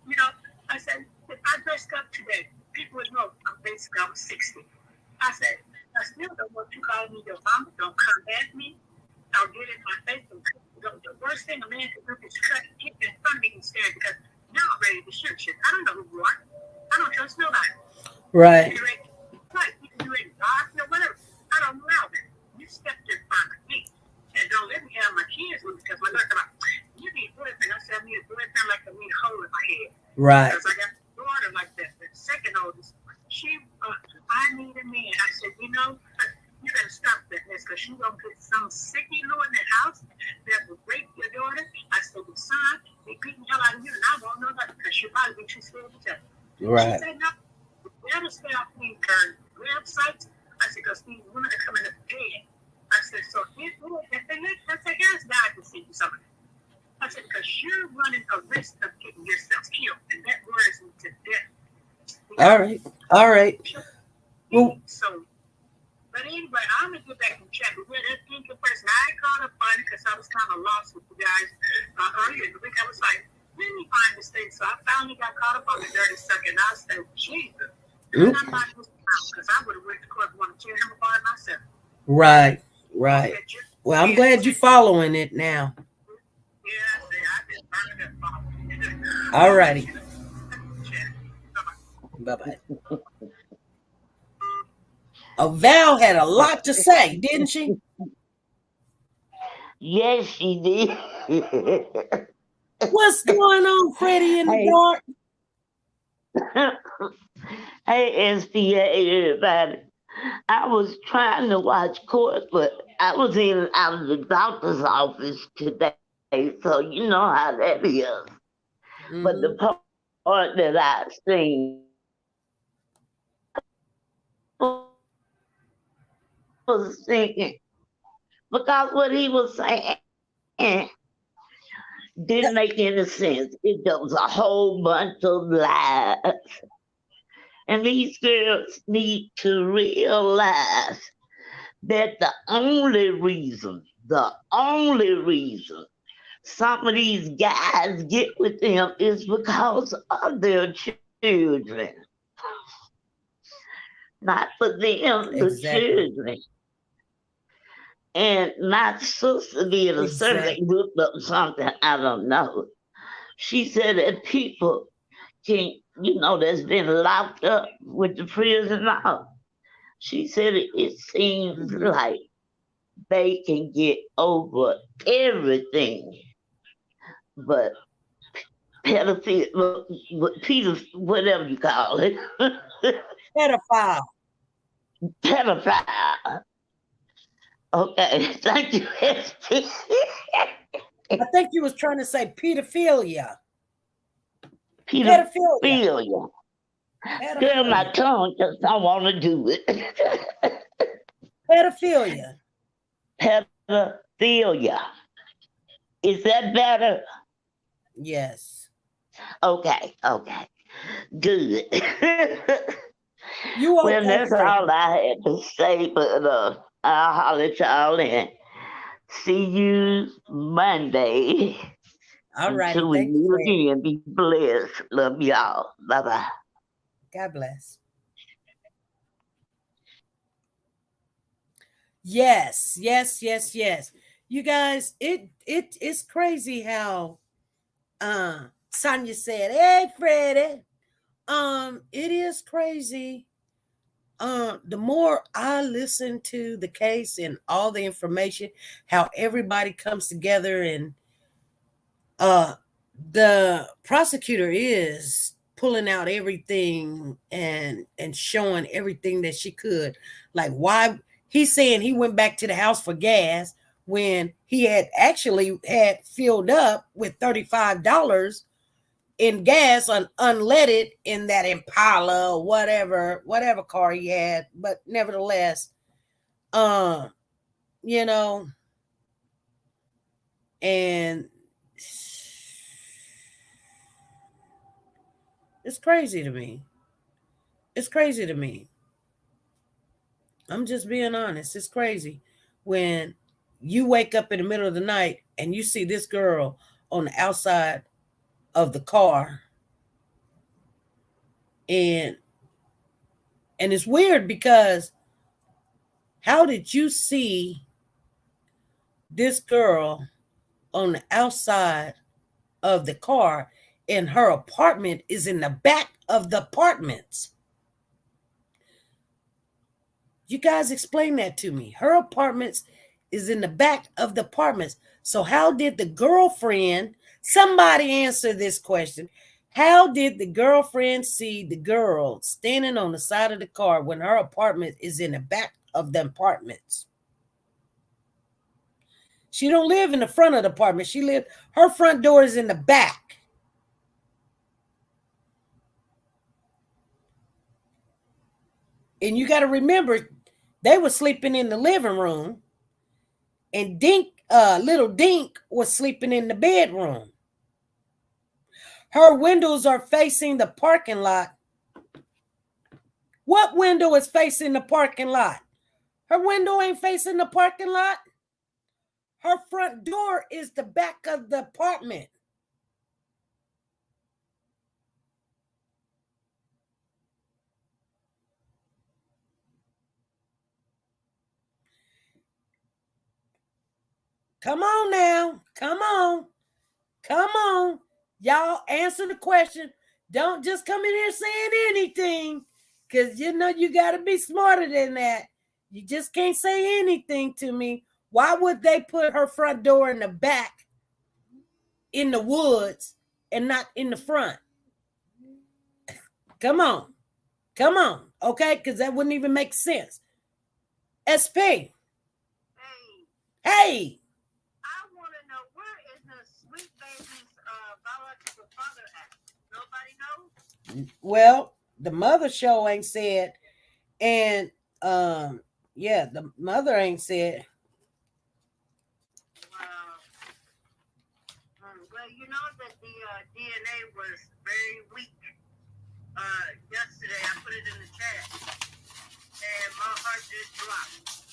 You know, I said, if I dressed up today, people would know I'm 60. I said, I still don't want you calling me your mama. Don't come at me. I'll get in my face. The worst thing a man can do is cut, get in front of me and stare, because now I'm ready to shoot shit. I don't know who you are. I don't trust nobody. Right. Right. You can do it dark or whatever. I don't allow that. You stepped in front of me. And don't let me have my kids with me, because my daughter come out, you need boyfriend. I said, I need a boyfriend like I need a hole in my head. Right. Because I got a daughter like that. The second oldest, I need a man. I said, you know, you better stop that mess, because you're going to put some sicky Lou in that house that will rape your daughter. I said, the son, they beating the hell out of you, and I won't know nothing, because she'll probably be too scared to tell. Right. She said, no, better stay off these websites. I said, because these women are coming up dead. I said, so if they let their guys die to see you something. I said, because you're running a risk of getting yourself killed, and that worries me to death. All right. All right. Well, so, but anyway, I'm going to get back and chat with that TeNika person. I caught up on it because I was kind of lost with you guys earlier in the week. I was like, let me find this thing. So I finally got caught up on the dirty suck, and I said, Jesus. And I'm not just because I would have went to court and want to tear him apart myself. Right. Right. Well, I'm glad you're following it now. Yeah, I've been burning up following it. All righty. Bye-bye. Val had a lot to say, didn't she? Yes, she did. What's going on, Freddie in the dark? Hey, STA, everybody. I was trying to watch court, but I was in and out of the doctor's office today, so you know how that is. Mm-hmm. But the part that I seen was thinking, because what he was saying, Didn't make any sense. It was a whole bunch of lies. And these girls need to realize that the only reason some of these guys get with them is because of their children. Not for them, the children. And my sister did a survey, looked up something, I don't know. She said that people can, that's been locked up with the prison law. She said it seems like they can get over everything, but pedophile, Peter, whatever you call it. Pedophile. Okay, thank you, ST. I think you was trying to say pedophilia. Pedophilia. Girl, my tongue just don't want to do it. Pedophilia. Pedophilia. Is that better? Yes. Okay. Good. You well, that's all I had to say, but I'll holler at y'all and see you Monday. All right. Until we meet again, be blessed. Love y'all. Bye-bye. God bless. Yes. You guys, it's crazy how Sonia said, "Hey, Freddie." It is crazy. The more I listen to the case and all the information, how everybody comes together, and the prosecutor is pulling out everything and showing everything that she could. Like, why he's saying he went back to the house for gas when he had actually had filled up with $35 in gas unleaded in that Impala or whatever car he had. But nevertheless, and it's crazy to me. I'm just being honest. It's crazy when you wake up in the middle of the night and you see this girl on the outside of the car. And it's weird because how did you see this girl on the outside of the car and her apartment is in the back of the apartments? You guys explain that to me. Her apartments is in the back of the apartments. So how did the girlfriend, somebody answer this question, how did the girlfriend see the girl standing on the side of the car when her apartment is in the back of the apartments? She don't live in the front of the apartment. Her front door is in the back. And you got to remember, they were sleeping in the living room, and little Dink was sleeping in the bedroom. Her windows are facing the parking lot. What window is facing the parking lot? Her window ain't facing the parking lot. Her front door is the back of the apartment. Come on now. Come on. Y'all answer the question. Don't just come in here saying anything, because you got to be smarter than that. You just can't say anything to me. Why would they put her front door in the back in the woods and not in the front? Come on. Okay, because that wouldn't even make sense. SP. Hey. I want to know, where is the Sweet Baby's biological father at? Nobody knows? Well, the mother show ain't said, and the mother ain't said. Well, know that the DNA was very weak. Yesterday, I put it in the chat, and my heart just dropped.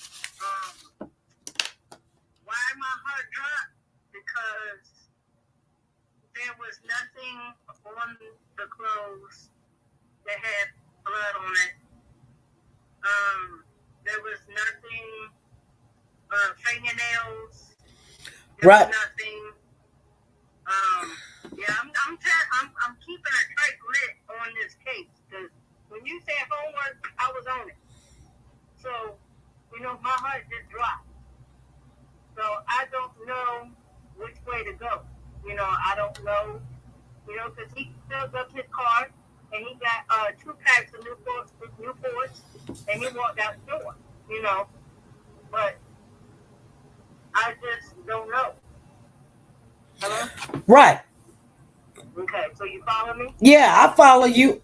Why my heart dropped? Because there was nothing on the clothes that had blood on it. There was nothing, fingernails. There Right. was nothing. Yeah, I'm keeping a tight lid on this case because when you said homework, I was on it. So, my heart just dropped. So I don't know which way to go. I don't know. Because he filled up his car and he got 2 packs of Newports, and he walked out the door. But I just don't know. Hello? Right. Okay, so you follow me? Yeah, I follow you.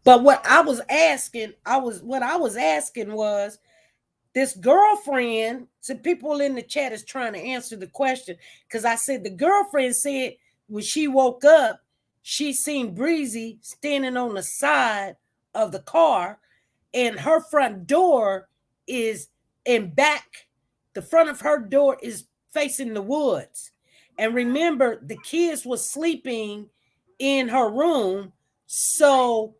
But what I was asking was this girlfriend. So people in the chat is trying to answer the question because I said the girlfriend said when she woke up, she seen Breezy standing on the side of the car, and her front door is in back. The front of her door is facing the woods. And remember, the kids was sleeping in her room. So,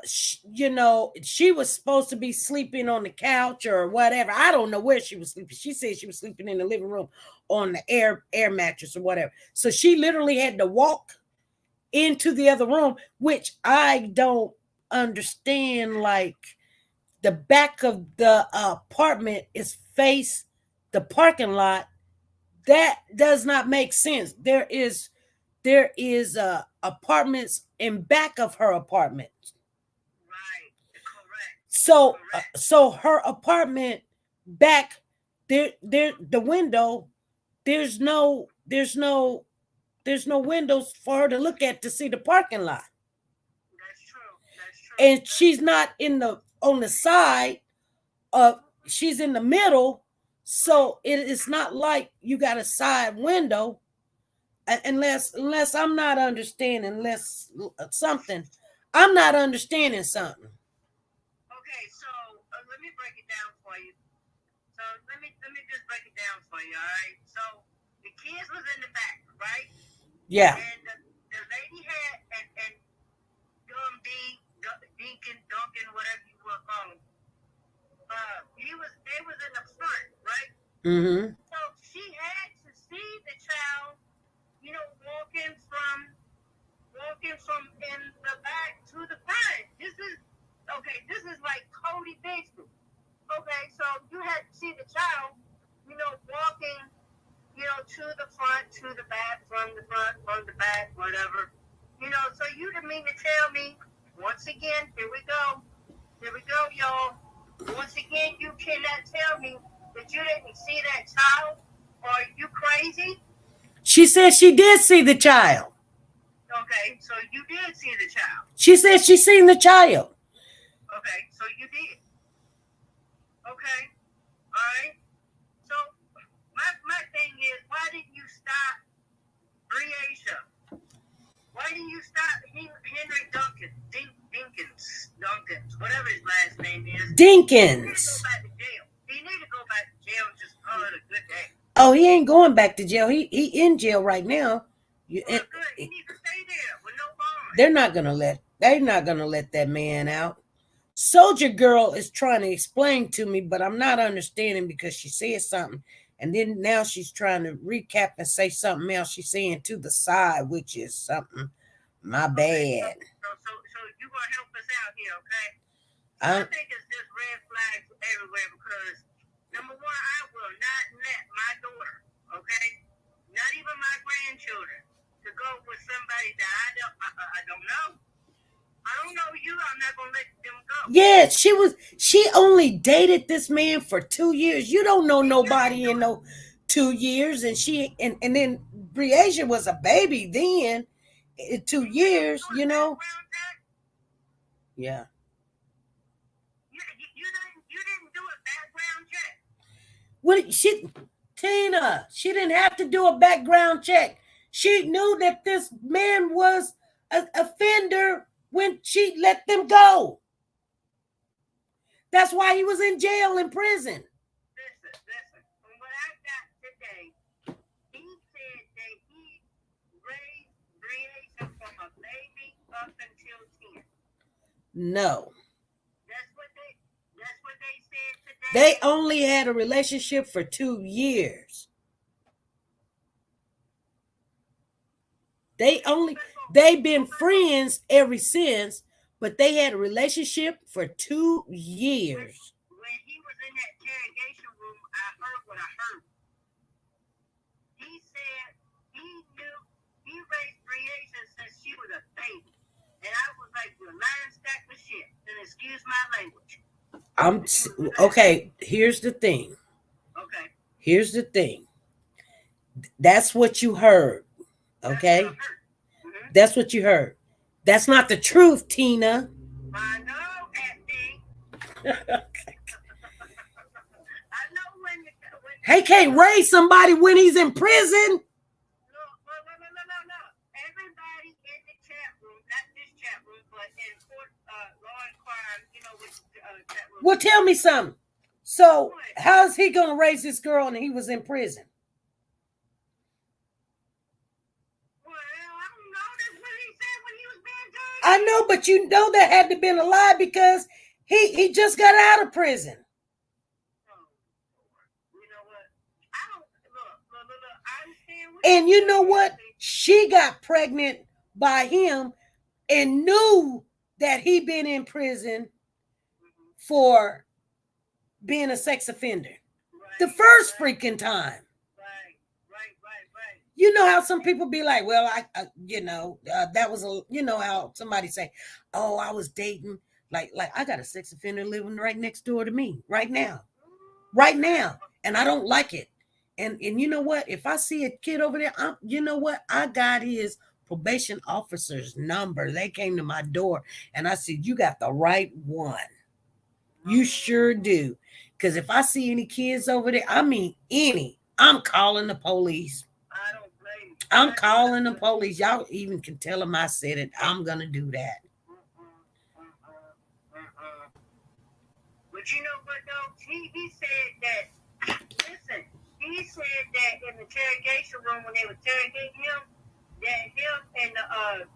she was supposed to be sleeping on the couch or whatever. I don't know where she was sleeping. She said she was sleeping in the living room on the air mattress or whatever. So she literally had to walk into the other room, which I don't understand. Like, the back of the apartment is face the parking lot. That does not make sense. There is apartments in back of her apartment. Right. Correct. So so her apartment back there the window, there's no windows for her to look at to see the parking lot. That's true. And she's not on the side of, she's in the middle. So it is not like you got a side window, unless I'm not understanding, I'm not understanding something. Okay, so let me break it down for you. So let me just break it down for you, all right? So the kids was in the back, right? Yeah. And the lady had and Duncan, whatever you want to call him. They was in the front, right? Mm-hmm. So she had to see the child, walking from in the back to the front. This is like Cody Bixby. Okay, so you had to see the child, walking, to the front, to the back, from the front, from the back, whatever. So you didn't mean to tell me, once again, here we go, y'all. Once again, you cannot tell me that you didn't see that child. Are you crazy? She said she did see the child. Okay, so you did see the child. She said she seen the child. Okay, so you did. Okay, all right. So my thing is, why didn't you stop Breasia? Why didn't you stop Henry Dinkins, whatever his last name is? Dinkins. He need to go back to jail and just call it a good day. Oh, he ain't going back to jail. He in jail right now. Good. He needs to stay there with no bond. They're not gonna let that man out. Soldier Girl is trying to explain to me, but I'm not understanding because she said something, and then now she's trying to recap and say something else. She's saying to the side, which is something. My bad. So you gonna help us out here, okay? I think it's just red flags everywhere because number one, I will not let my daughter, okay, not even my grandchildren, to go with somebody that I don't know. I don't know you. I'm not gonna let them go. Yeah, she only dated this man for 2 years. You don't know nobody in no 2 years, and and then Breasia was a baby then. In 2 years, Yeah. Yeah. You didn't do a background check. What Tina, she didn't have to do a background check. She knew that this man was an offender when she let them go. That's why he was in jail, in prison. Listen. From what I got today, he said that he raised Breasia from a baby up until 10. No. That's what they said today. They only had a relationship for 2 years. They've been friends ever since, but they had a relationship for 2 years. When he was in that interrogation room, I heard what I heard. He said he knew he raised Breasia since she was a baby. And I was like, you're lying stack of shit. And excuse my language. Okay, here's the thing. Okay. Here's the thing. That's what you heard. Okay? That's what you heard. That's not the truth, Tina. I know, acting. Okay. I know when He can't raise somebody when he's in prison. No. Everybody in the chat room, not this chat room, but in court, law and crime, which chat room. Well, tell me something. So, how's he going to raise this girl and he was in prison? I know, but you know that had to been a lie because he just got out of prison. And you know what? She got pregnant by him and knew that he been in prison for being a sex offender. The first freaking time. You know how some people be like, well, that was how somebody say, oh, I was dating. Like I got a sex offender living right next door to me right now. And I don't like it. And you know what? If I see a kid over there, I got his probation officer's number. They came to my door and I said, you got the right one. You sure do. Because if I see any kids over there, I mean any, I'm calling the police. I'm calling the police. Y'all even can tell them I said it. I'm going to do that. But you know what, though? He said that, listen, he said that in the interrogation room when they were interrogating him, that him and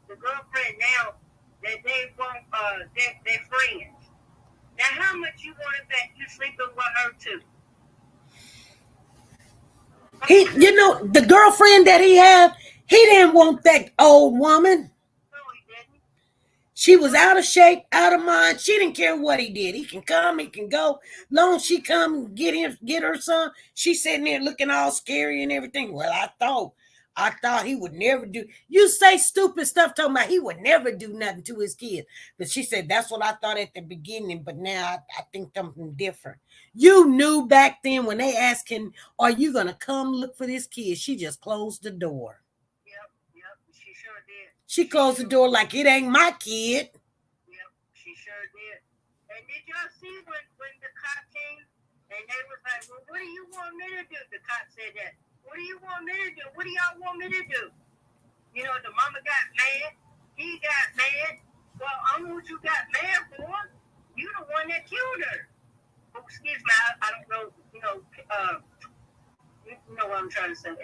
the girlfriend now, that they won't, they're friends. Now, how much you want it back? You sleeping with her, too? The girlfriend that he had, he didn't want that old woman. No, he didn't. She was out of shape, out of mind. She didn't care what he did. He can come, he can go. Long as she come and get her son, she's sitting there looking all scary and everything. Well, I thought he would never do. You say stupid stuff talking about he would never do nothing to his kids. But she said, that's what I thought at the beginning, but now I think something different. You knew back then when they asked him, are you going to come look for this kid? She just closed the door. Yep, she sure did. She closed the door like it ain't my kid. Yep, she sure did. And did y'all see when the cop came and they was like, well, what do you want me to do? The cop said that. What do you want me to do? What do y'all want me to do? The mama got mad. He got mad. Well, I'm what you got mad for. You the one that killed her. Oh, excuse me, I don't know. You know what I'm trying to say, FB.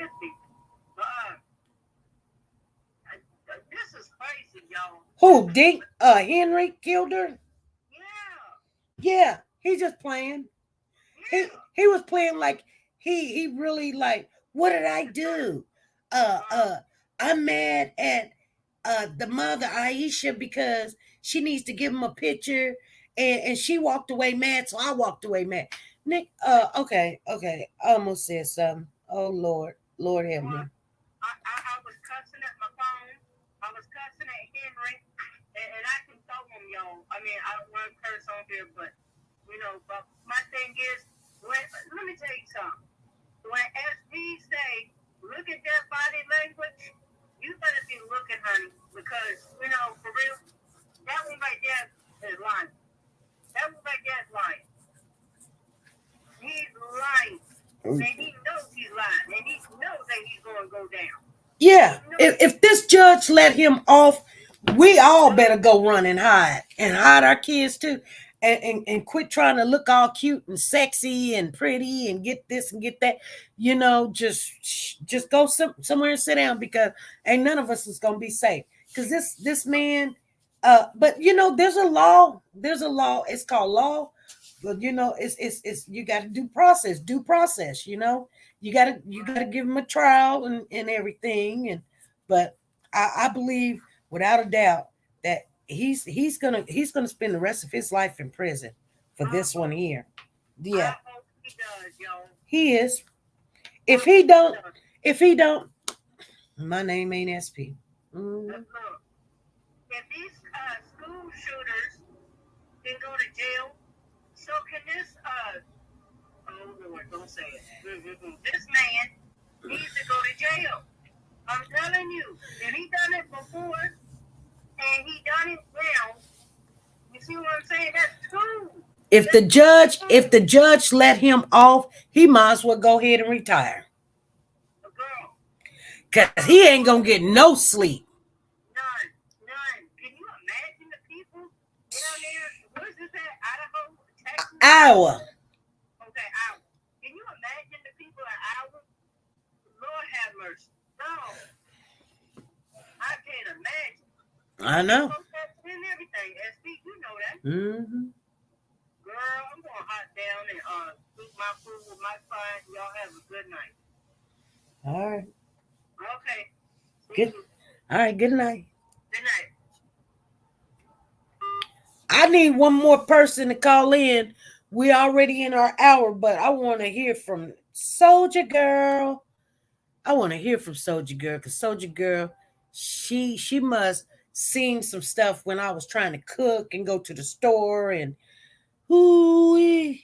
This is crazy, y'all. Who, Dink? Henry killed her? Yeah. Yeah, he's just playing. Yeah. He was playing like he really like, what did I do? I'm mad at the mother Aisha because she needs to give him a picture and she walked away mad, so I walked away mad. Nick, okay. I almost said something. Oh Lord help me. I was cussing at my phone. I was cussing at Henry, and I can throw him, y'all. I mean, I don't want to curse on here, but but my thing is, let me tell you something. When SB say, look at that body language, you better be looking, honey, because, for real, that one right there is lying. That one right there is lying. He's lying. And he knows he's go down. Yeah, if this judge let him off, we all better go run and hide our kids too, and quit trying to look all cute and sexy and pretty and get this and get that. You know, just go somewhere and sit down, because ain't none of us is gonna be safe. Because this man, but you know, there's a law. It's called law. But you know, it's you got to due process. You know, you got to give him a trial and everything. But I believe without a doubt that he's gonna spend the rest of his life in prison for this one here. Yeah, I hope he does, y'all. he is. If he don't, my name ain't SP. Look, if these school shooters can go to jail, so can this, oh Lord, don't say it. This man needs to go to jail. I'm telling you, and he done it before, and he done it now. You see what I'm saying? That's cool. If the judge let him off, he might as well go ahead and retire. Girl. Cause he ain't gonna get no sleep. None. Can you imagine the people down there? Where's this at? Idaho, Texas? Iowa. Okay, Iowa. Can you imagine the people at Iowa? Lord have mercy. No. I can't imagine. I know. And everything, SP, you know that. Mm-hmm. Girl, I'm gonna hot down and eat my food with my client. Y'all have a good night. All right. Okay. Good. All right. Good night. Good night. I need one more person to call in. We're already in our hour, but I want to hear from Soldier Girl. I want to hear from Soldier Girl, because Soldier Girl, she must seen some stuff when I was trying to cook and go to the store, and you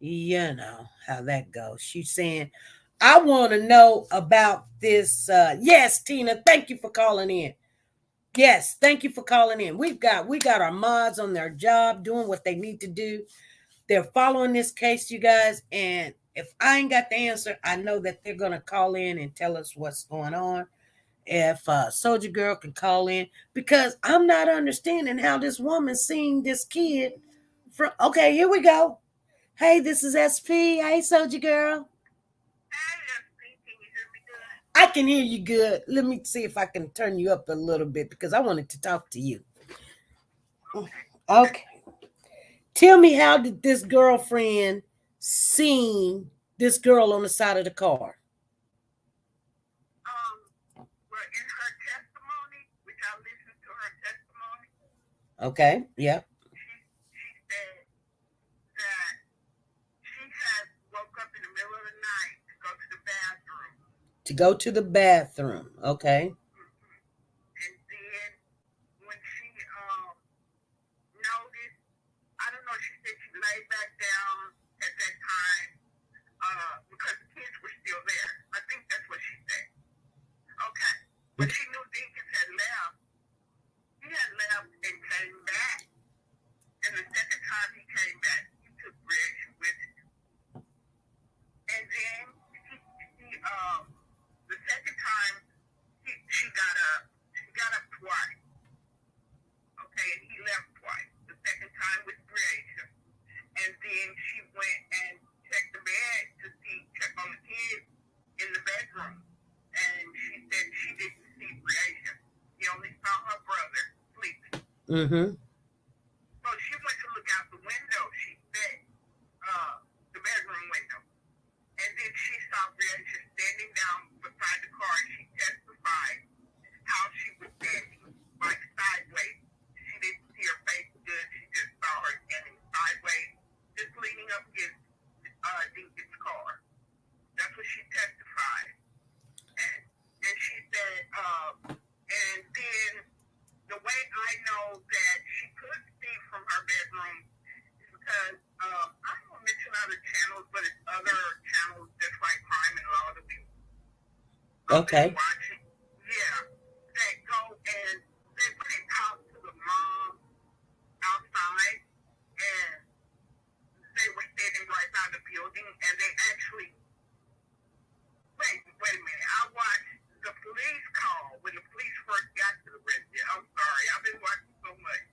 know how that goes. She's saying, I want to know about this. Yes, Tina, thank you for calling in. Yes, thank you for calling in. We got our mods on their job doing what they need to do. They're following this case, you guys. And if I ain't got the answer, I know that they're going to call in and tell us what's going on. If Soldier Girl can call in, because I'm not understanding how this woman seen this kid from. Okay, here we go. Hey, this is SP. Hey, Soldier Girl. I can hear you good. Let me see if I can turn you up a little bit, because I wanted to talk to you. Okay. Tell me, how did this girlfriend seen this girl on the side of the car? Well, in her testimony, which I listened to her testimony. Okay, yeah. She said that she had woke up in the middle of the night to go to the bathroom. To go to the bathroom, okay. And then when she noticed, I don't know, she said she laid back down at that time because the kids were still there. I think that's what she said. Okay. But she knew Deacons had left. He had left and came back. And the second time he came back, he took Breasia with him. And then the second time she got up twice. Okay, and he left twice. The second time with Breasia. And then she went and checked the bed to check on the kids in the bedroom. And she said she didn't see Breasia. She only saw her brother sleeping. Mm-hmm. So she went to look out the window, she said, the bedroom window. And then she saw Breasia standing down beside the car, and she testified how she was standing, like sideways. She didn't see her face good. She just saw her standing sideways, just leaning up against Deacon's car. That's what she testified. And she said, and then the way I know that she could see from her bedroom is because I don't mention other channels, but it's other channels just like Crime and Law that we Okay. watching. Yeah, they go and they talk to the mom outside, and they were standing right by the building, and they actually wait a minute. I watched I'm sorry. I've been watching so much.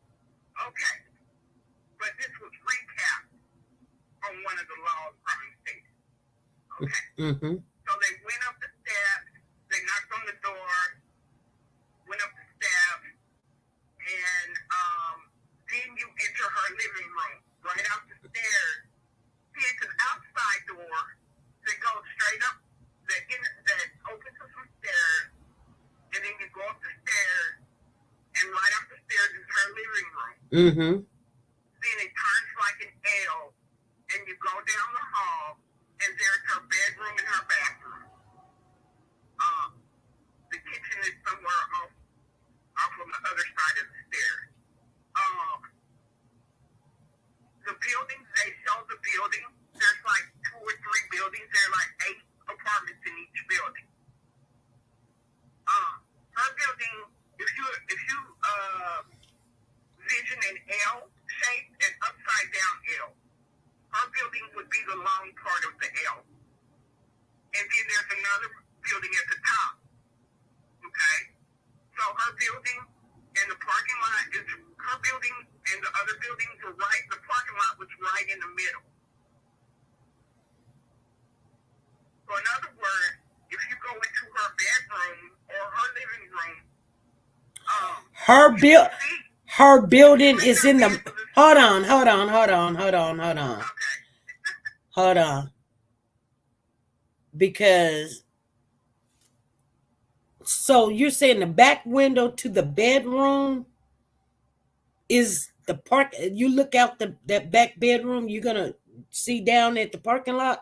Okay. But this was recapped on one of the laws crime stations. Okay. Mm-hmm. So they went up the steps, they knocked on the door, went up the steps, and then you enter her living room. Right out the stairs. See, it's an outside door that goes straight up, that opens to some stairs, and then you go up the stairs, and right up the stairs is her living room. Mm-hmm. Then it turns like an L, and you go down the hall, and there's her bedroom and her bathroom. The kitchen is somewhere off on the other side of the stairs. The buildings, they show the building. There's like 2 or 3 buildings. There are like 8 apartments in each building. Her building, if you vision an L shape, an upside down L, her building would be the long part of the L. And then there's another building at the top. Okay? So her building and the parking lot is her building, and the other buildings were right. The parking lot was right in the middle. So in other words, if you go into her bedroom or her living room, her building is in the. Hold on. okay. Hold on. Because. So you're saying the back window to the bedroom is the park? You look out that back bedroom, you're gonna see down at the parking lot.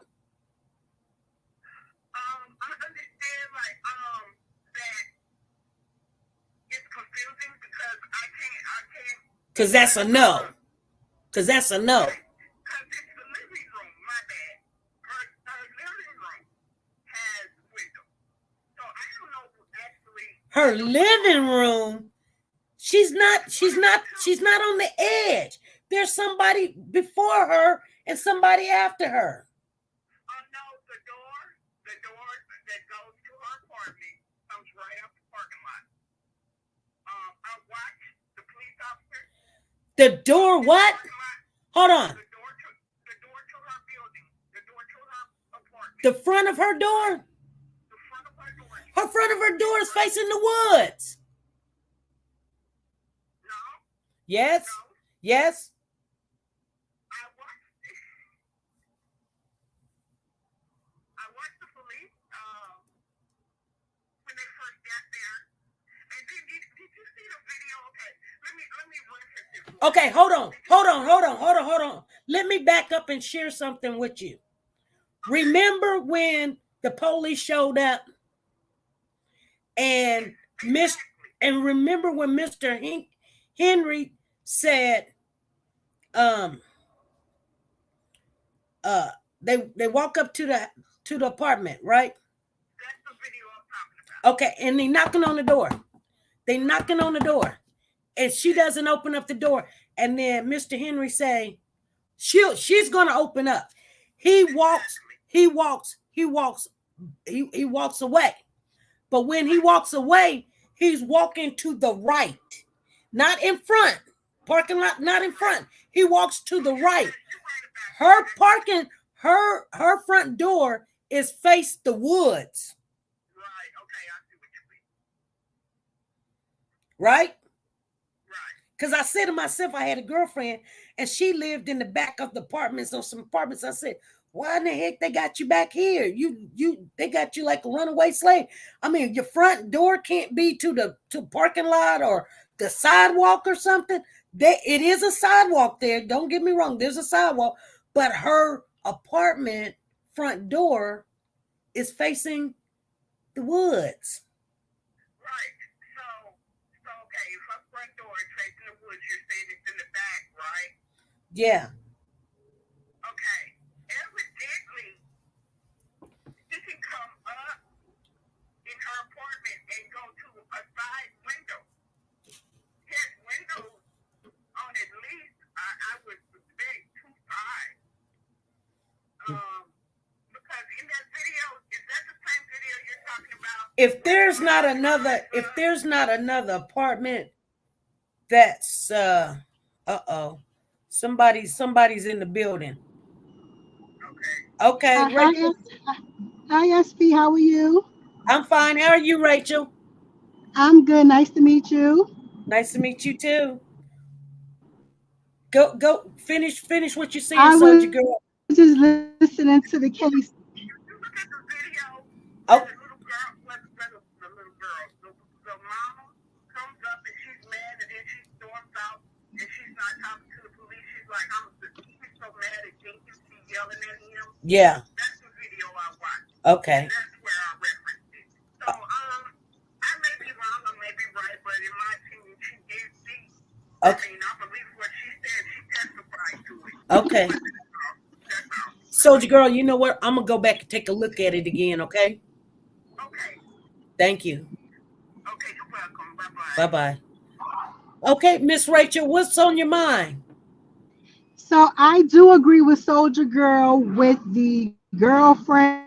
I understand, that it's confusing because I can't. Cause that's a no. Because it's the living room. My bad. Her living room has windows, so I don't know actually. Her living room. She's not on the edge. There's somebody before her and somebody after her. No, the door that goes to her apartment comes right up the parking lot. I watched the police officer. The door what? Hold on. The door to her building. The door to her apartment. The front of her door? The front of her door. Her front of her door is facing the woods. No. Yes. No. Yes. I watched the police when they first got there. And then did you see the video? Okay, let me reference it. Okay, hold on. Let me back up and share something with you. Remember when the police showed up and remember when Mr. Henry said they walk up to the apartment, right? That's the video I'm talking about. Okay, and they knocking on the door. And she doesn't open up the door. And then Mr. Henry say, she's gonna open up. He walks away. But when he walks away, he's walking to the right, not in front. Parking lot, not in front. He walks to the right. Her front door is face the woods. Right. Okay, I see what you mean. Right? Right. Because I said to myself, I had a girlfriend and she lived in the back of the apartments, on some apartments. I said, why in the heck they got you back here? They got you like a runaway slave. I mean, your front door can't be to parking lot or the sidewalk or something. It is a sidewalk there. Don't get me wrong. There's a sidewalk, but her apartment front door is facing the woods. Right. So okay, if her front door is facing the woods, you're saying it's in the back, right? Yeah. Okay. Evidently, she can come up in her apartment and go to a side window. Has windows on at least, I would suspect, 2 sides. Because in that video, is that the same video you're talking about If there's not another apartment that's uh-oh. Somebody's in the building. Okay, Rachel. Hi, SP. How are you? I'm fine. How are you, Rachel? I'm good. Nice to meet you. Nice to meet you too. Go finish what you're saying, I was soldier just girl. listening to the case. Look at the video. Oh. The little girl, the little girl, the mama comes up and she's mad, and then she storms out and she's not talking to the police. She's like, she's so mad at Jenkins. She's yelling at him. Yeah. That's the video I watched. Okay. That's where I referenced it. So, I may be wrong, I may be right, but in my opinion, she did see. Okay. I mean, I believe what she said. She testified to it. Okay. Soldier girl, you know what? I'm gonna go back and take a look at it again, okay? Okay. Thank you. Okay, you're welcome. Bye-bye. Bye-bye. Okay, Miss Rachel, what's on your mind? So I do agree with Soldier Girl with the girlfriend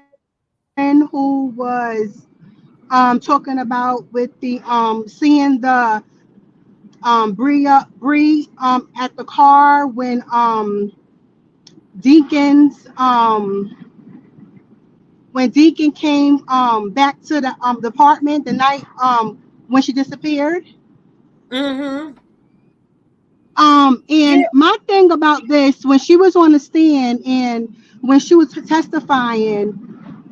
who was talking about with the seeing the Bree at the car when Deacon's when Deacon came back to the apartment the night when she disappeared. Mm-hmm. And my thing about this, when she was on the stand and when she was testifying,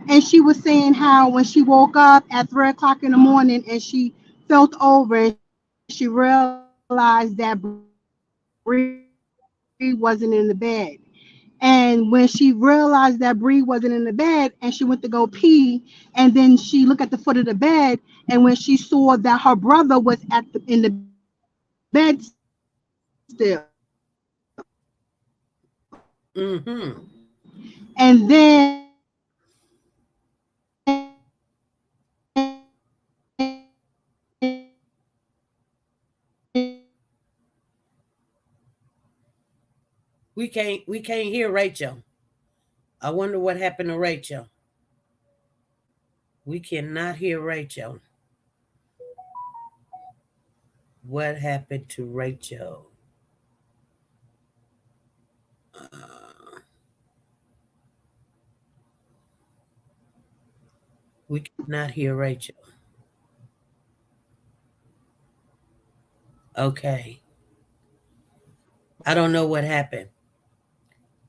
and she was saying how when she woke up at 3 o'clock in the morning and she felt over and she realized that Bree wasn't in the bed. And when she realized that Bree wasn't in the bed and she went to go pee, and then she looked at the foot of the bed, and when she saw that her brother was in the bed still. Mm-hmm. And then We can't hear Rachel. I wonder what happened to Rachel. We cannot hear Rachel. What happened to Rachel? We cannot hear Rachel. Okay. I don't know what happened.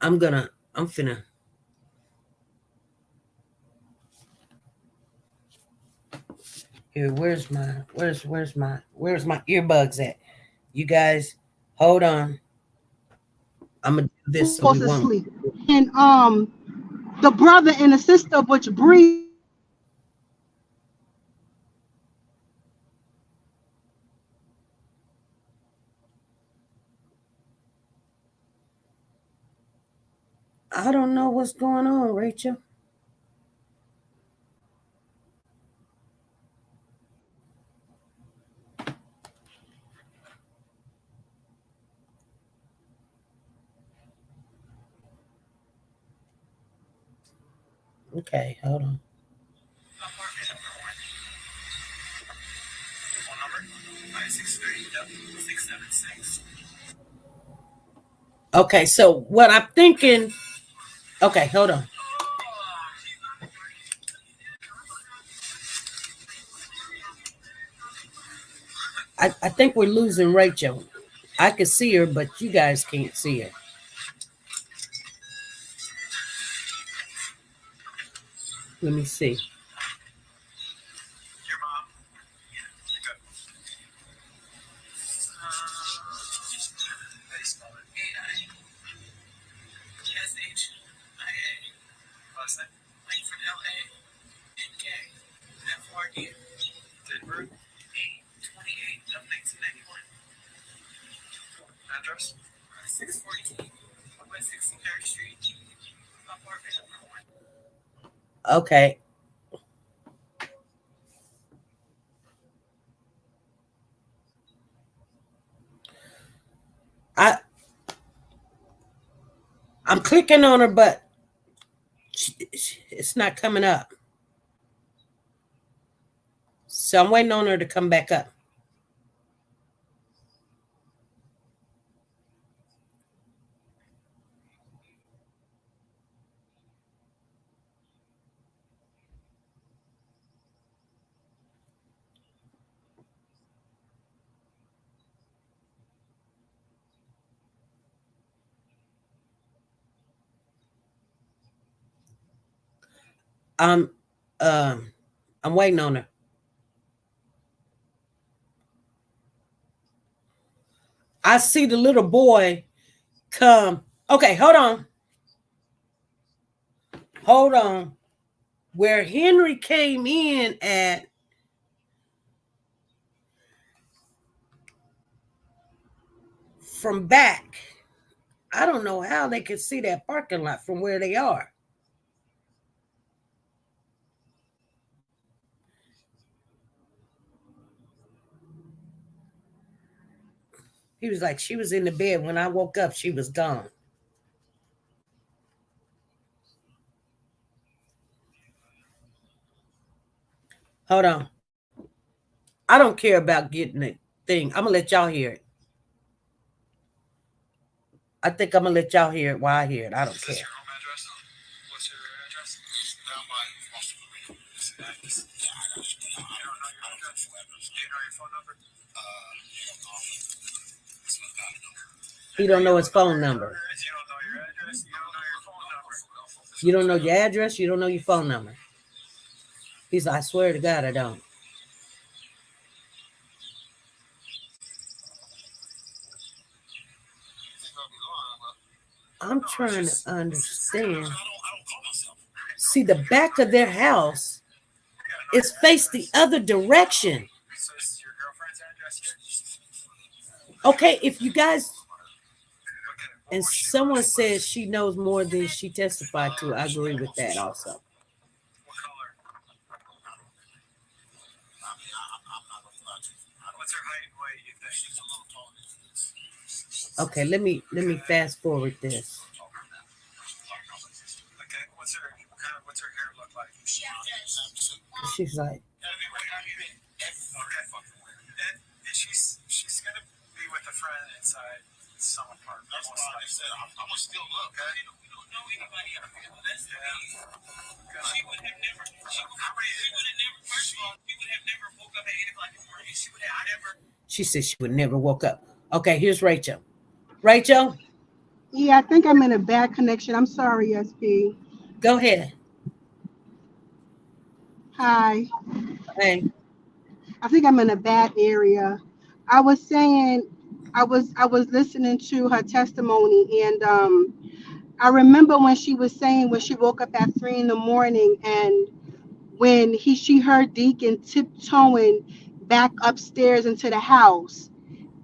I'm finna. Here, where's my earbuds at? You guys, hold on. I'm gonna do this so we falls won't. asleep. And the brother and the sister, which Bree I don't know what's going on, Rachel. Okay, hold on. Okay, so what I'm thinking. Okay, hold on. I think we're losing Rachel. I can see her, but you guys can't see her. Let me see. Okay. I'm clicking on her, but it's not coming up. So I'm waiting on her to come back up. I'm I'm waiting on her. I see the little boy come. Okay, hold on. Hold on. Where Henry came in at from back. I don't know how they could see that parking lot from where they are. He was like, she was in the bed. When I woke up, she was gone. Hold on. I don't care about getting the thing. I'm going to let y'all hear it. I think I'm going to let y'all hear it while I hear it. I don't care. What's your address? Down by He don't know his phone number. You don't know your address. You don't know your phone number. He's like, I swear to God, I don't. I'm trying to understand. See, the back of their house is faced the other direction. Okay, if you guys, and someone says she knows more than she testified to, I agree with that also. Okay, let me fast forward this. What's her hair look like? She's like, she's gonna be with a friend inside some apartment. That's what I said. I'm gonna still look. Okay? We don't know anybody out here. That's the thing. She would have never. First of all, we would have never woke up at 8 o'clock in the morning. She would have never. She said she would never woke up. Okay, here's Rachel. Rachel? Yeah, I think I'm in a bad connection. I'm sorry, SP. Go ahead. Hi. Hey. I think I'm in a bad area. I was saying, I was listening to her testimony, and I remember when she was saying when she woke up at 3 in the morning, and when she heard Deacon tiptoeing back upstairs into the house,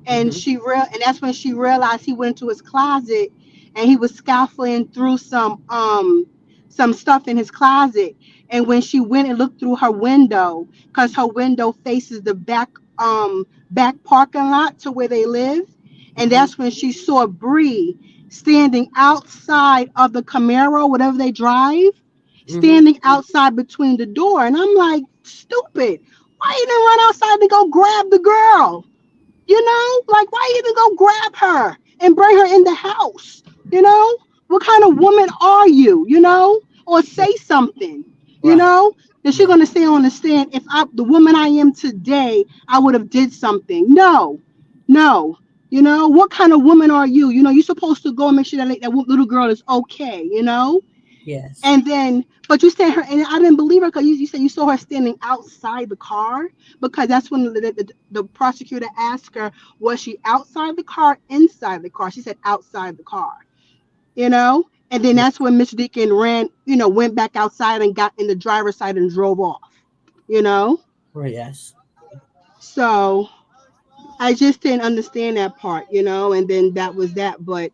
and and that's when she realized he went to his closet and he was scuffling through some stuff in his closet. And when she went and looked through her window, because her window faces the back parking lot to where they live, and that's when she saw Bree standing outside of the Camaro, whatever they drive, standing outside between the door. And I'm like, stupid. Why you didn't run outside to go grab the girl? You know, like, why you even go grab her and bring her in the house? You know, what kind of woman are you? You know, or say something. You know, that you're gonna stay on the stand. If the woman I am today, I would have did something. No. You know, what kind of woman are you? You know, you're supposed to go and make sure that little girl is okay. You know. Yes. And then, but you said her, and I didn't believe her because you said you saw her standing outside the car, because that's when the prosecutor asked her, was she outside the car, inside the car? She said outside the car, you know? And then that's when Mr. Deacon went back outside and got in the driver's side and drove off, you know? Oh, yes. So I just didn't understand that part, you know? And then that was that. But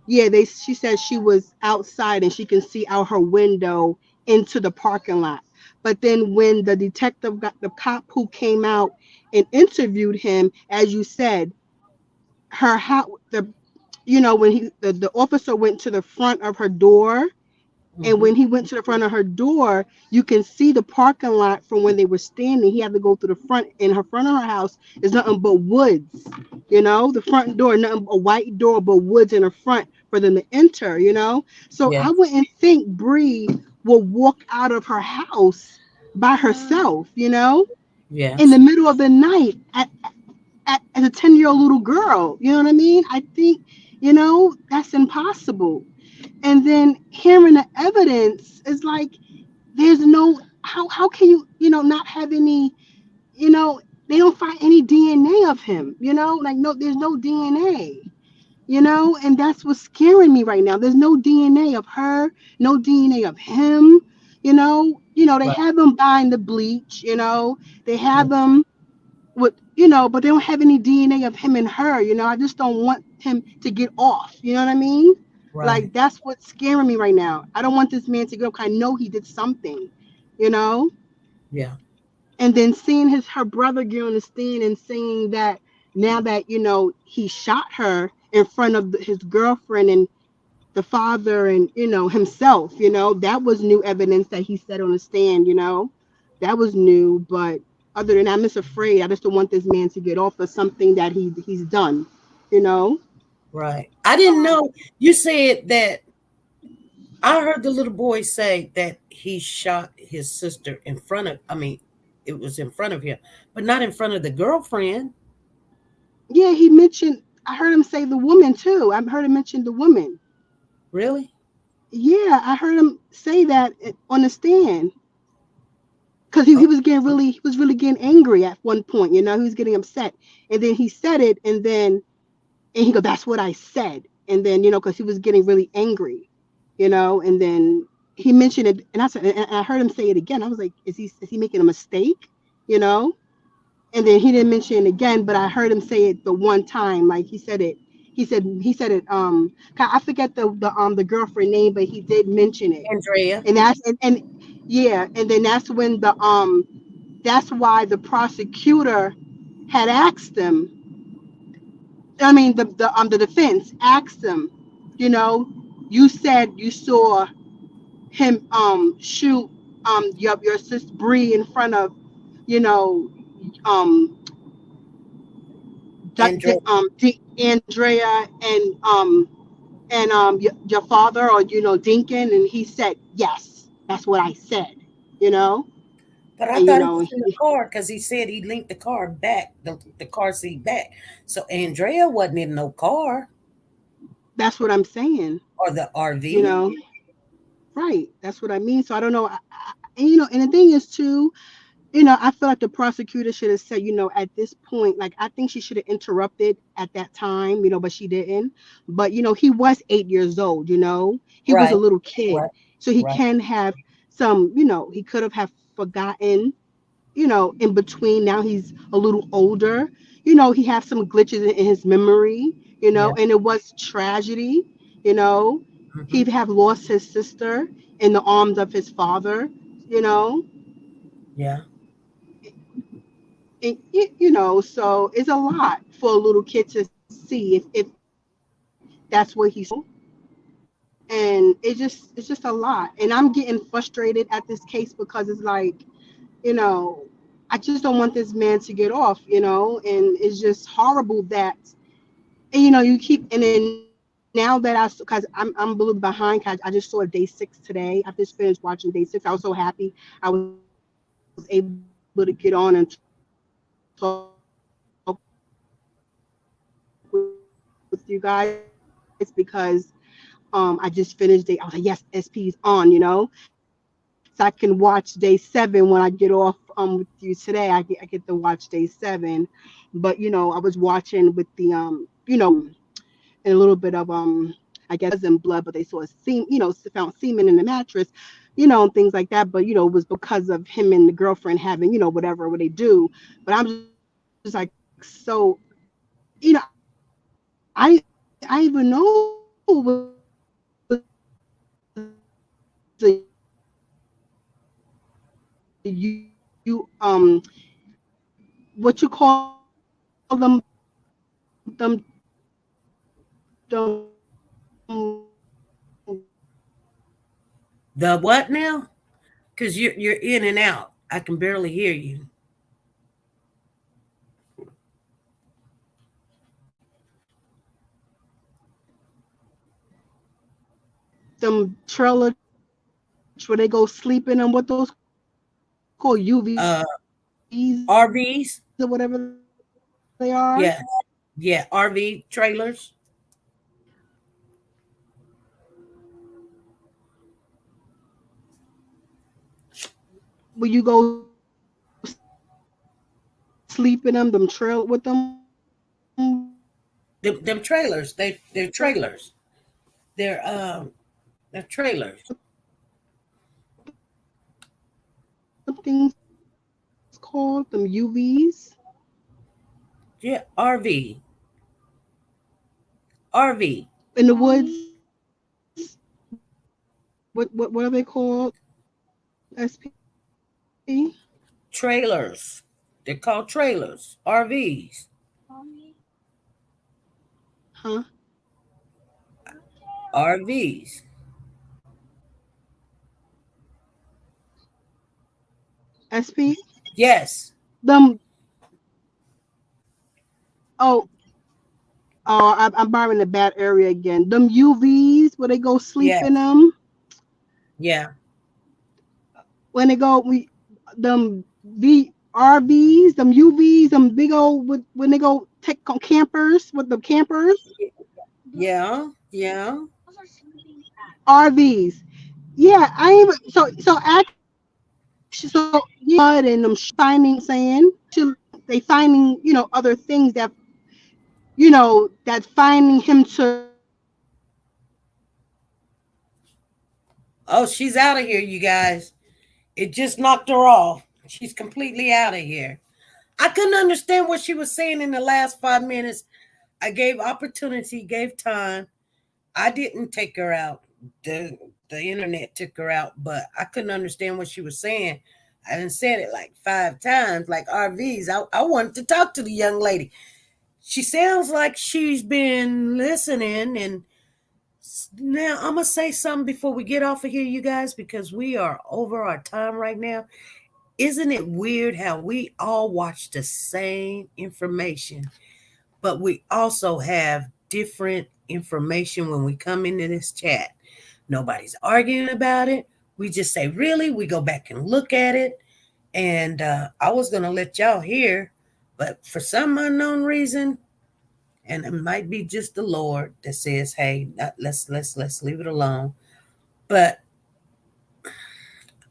yeah, she said she was outside and she can see out her window into the parking lot. But then when the detective got the cop who came out and interviewed him, as you said, when the officer went to the front of her door And when he went to the front of her door, you can see the parking lot from when they were standing. He had to go through the front. In her front of her house is nothing but woods. The front door, nothing a white door, but woods in the front for them to enter. So Yeah. I wouldn't think Bree will walk out of her house by herself. In Yes. the middle of the night as a 10-year-old little girl. You know what I mean? I think that's impossible. And then hearing the evidence is like there's no how can you not have any you know they don't find any DNA of him, like no, there's no DNA, and that's what's scaring me right now. There's no DNA of her, no DNA of him. They Right. have him buying the bleach, they have him with but they don't have any DNA of him and her. I just don't want him to get off. You know what I mean? Right. Like that's what's scaring me right now. I don't want this man to go. I know he did something, you know. Yeah. And then seeing her brother get on the stand and saying that now that he shot her in front of his girlfriend and the father and himself, that was new evidence that he said on the stand. That was new. But other than that, I'm just afraid. I just don't want this man to get off of something that he's done. You know. Right. I didn't know you said that. I heard the little boy say that he shot his sister in front of, I mean, it was in front of him, but not in front of the girlfriend. Yeah, he mentioned. I heard him say the woman too. I heard him mention the woman. Really? Yeah, I heard him say that on the stand because he Oh, was he was really getting angry at one point. He was getting upset, and then he said it, and he go, "That's what I said," and then because he was getting really angry, and then he mentioned it, and I heard him say it again. I was like, is he making a mistake, you know? And then he didn't mention it again, but I heard him say it the one time, like he said it. He said it. I forget the girlfriend name, but he did mention it, Andrea. and yeah, and then that's why the prosecutor had asked him. I mean, the defense asked him, you know, you said you saw him shoot your sister Bree in front of, you know, um Andrea. Andrea and your father, or Dinkin, and he said yes, that's what I said, you know. But I And thought he was in the car because he said he linked the car back, the car seat back. So Andrea wasn't in no car that's what I'm saying, or the you RV. know. Right, that's what I mean. So I don't know. And, and the thing is too, I feel like the prosecutor should have said, at this point, like I think she should have interrupted at that time, but she didn't. But he was 8 years old, he was Right. a little kid, Right. so he Right. can have some, he could have forgotten, in between. Now he's a little older, he has some glitches in his memory, Yeah. and it was tragedy, you know, Hmm. he'd have lost his sister in the arms of his father, you know Yeah. so it's a lot for a little kid to see if that's what he saw. And it's just a lot. And I'm getting frustrated at this case because it's like, you know, I just don't want this man to get off, and it's just horrible that, and, you keep, and then now that because I'm a little behind, 'cause I just saw day 6 today. I just finished watching day 6. I was so happy I was able to get on and talk with you guys because I just finished day. I was like, yes, SP's on, so I can watch day 7 when I get off with you today. I get to watch day 7, but I was watching with the and a little bit of I guess it wasn't blood, but they saw found semen in the mattress, and things like that. But it was because of him and the girlfriend having whatever what they do. But I'm just like, so I even know it was what you call them The what now? Because you're in and out. I can barely hear you. Them trailer where they go sleep in them. What those called UVs or RVs. whatever they are. Yeah, yeah, RV trailers. Where you go sleep in them. Them trail with them. Them trailers. They're trailers. They're um they're trailers. Something's called them UVs Yeah, RV. RV. in the woods. What are they called? SP? Trailers. They're called trailers. RVs. Huh? RVs. SP? Yes. Them. Oh, I'm borrowing the bad area again. Them UVs where they go sleep Yeah. in them. Yeah. When they go, them RVs, them UVs, them big old when they go take campers with the campers. Yeah. Yeah. RVs. Yeah, I even so actually so mud and them finding saying they finding other things that that finding him to Oh, she's out of here, you guys. It just knocked her off. She's completely out of here. I couldn't understand what she was saying in the last 5 minutes. I gave opportunity, gave time. I didn't take her out. The internet took her out, but I couldn't understand what she was saying. I done said it like 5 times, like RVs. I wanted to talk to the young lady. She sounds like she's been listening. And now I'm going to say something before we get off of here, you guys, because we are over our time right now. Isn't it weird how we all watch the same information, but we also have different information when we come into this chat? Nobody's arguing about it. We just say, really? We go back and look at it. And I was going to let y'all hear, but for some unknown reason, and it might be just the Lord that says, hey, let's leave it alone. But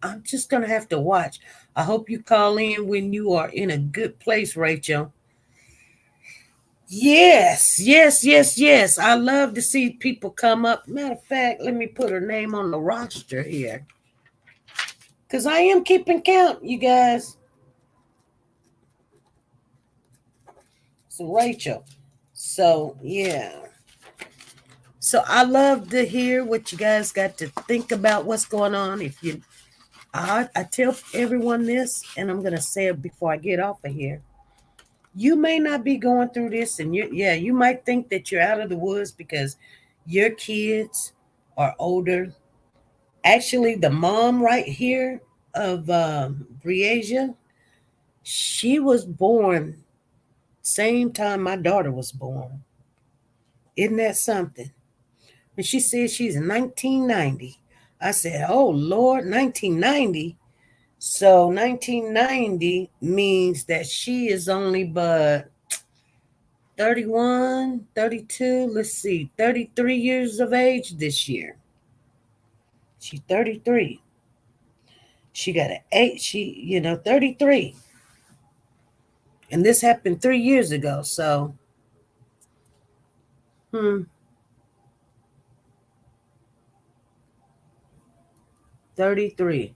I'm just going to have to watch. I hope you call in when you are in a good place, Rachel. Yes, yes, yes, yes. I love to see people come up. Matter of fact, let me put her name on the roster here, because I am keeping count, you guys. So Rachel. So, yeah. So I love to hear what you guys got to think about what's going on. I tell everyone this, and I'm going to say it before I get off of here. You may not be going through this, and you might think that you're out of the woods because your kids are older. Actually, the mom right here of Breasia, she was born same time my daughter was born. Isn't that something? And she said she's 1990. I said, oh, Lord, 1990? So 1990 means that she is only but 31, 32, let's see, 33 years of age this year. She's 33. She got an 33. And this happened 3 years ago. So, 33.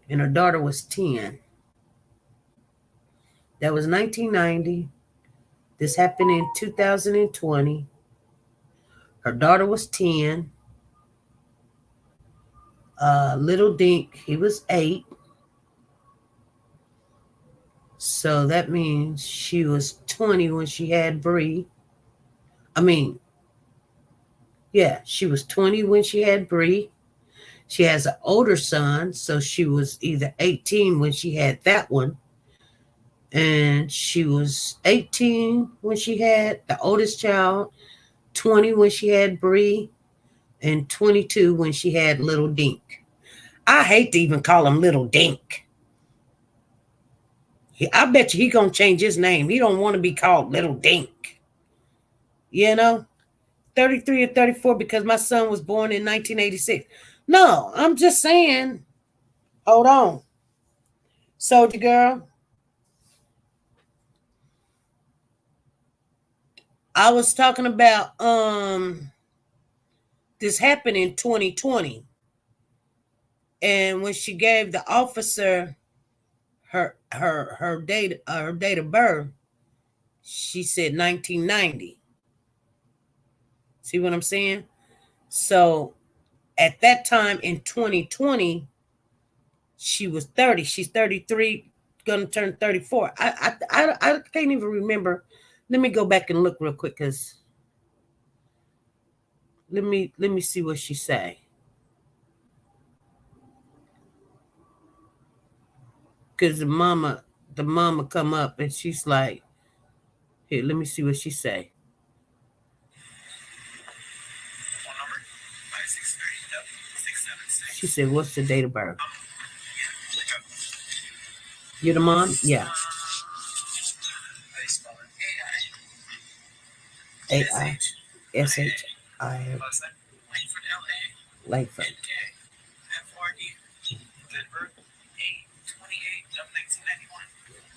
And her daughter was 10. That was 1990. This happened in 2020. Her daughter was 10. Little Dink, he was 8. So that means she was 20 when she had Bree. She was 20 when she had Bree. She has an older son, so she was either 18 when she had that one, and she was 18 when she had the oldest child, 20 when she had Bree, and 22 when she had little Dink. I hate to even call him little Dink. I bet you he gonna change his name. He don't want to be called little Dink. You know, 33 or 34 because my son was born in 1986. No, I'm just saying. Hold on, Soldier Girl. I was talking about this happened in 2020, and when she gave the officer her date of birth, she said 1990. See what I'm saying? So at that time in 2020, she was 30. She's 33, gonna turn 34. I can't even remember. Let me go back and look real quick, because let me see what she say. Because the mama come up and she's like, here, let me see what she say. She said, what's the date of birth? You're the mom? Yeah. A-I-S-H-I. Langford.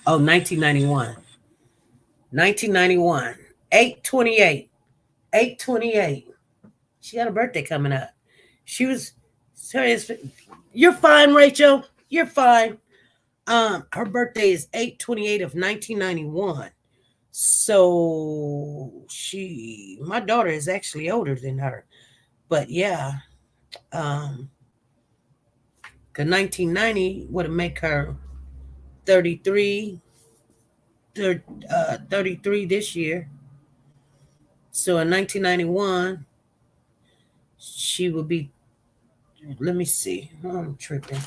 Oh, 1991. 1991. 8/28. 8/28. She got a birthday coming up. She was serious. You're fine, Rachel. You're fine. Her birthday is 8/28 of 1991. So my daughter is actually older than her. But yeah. Cause 1990 would make her 33. 33 this year. So in 1991, she would be, let me see. I'm tripping.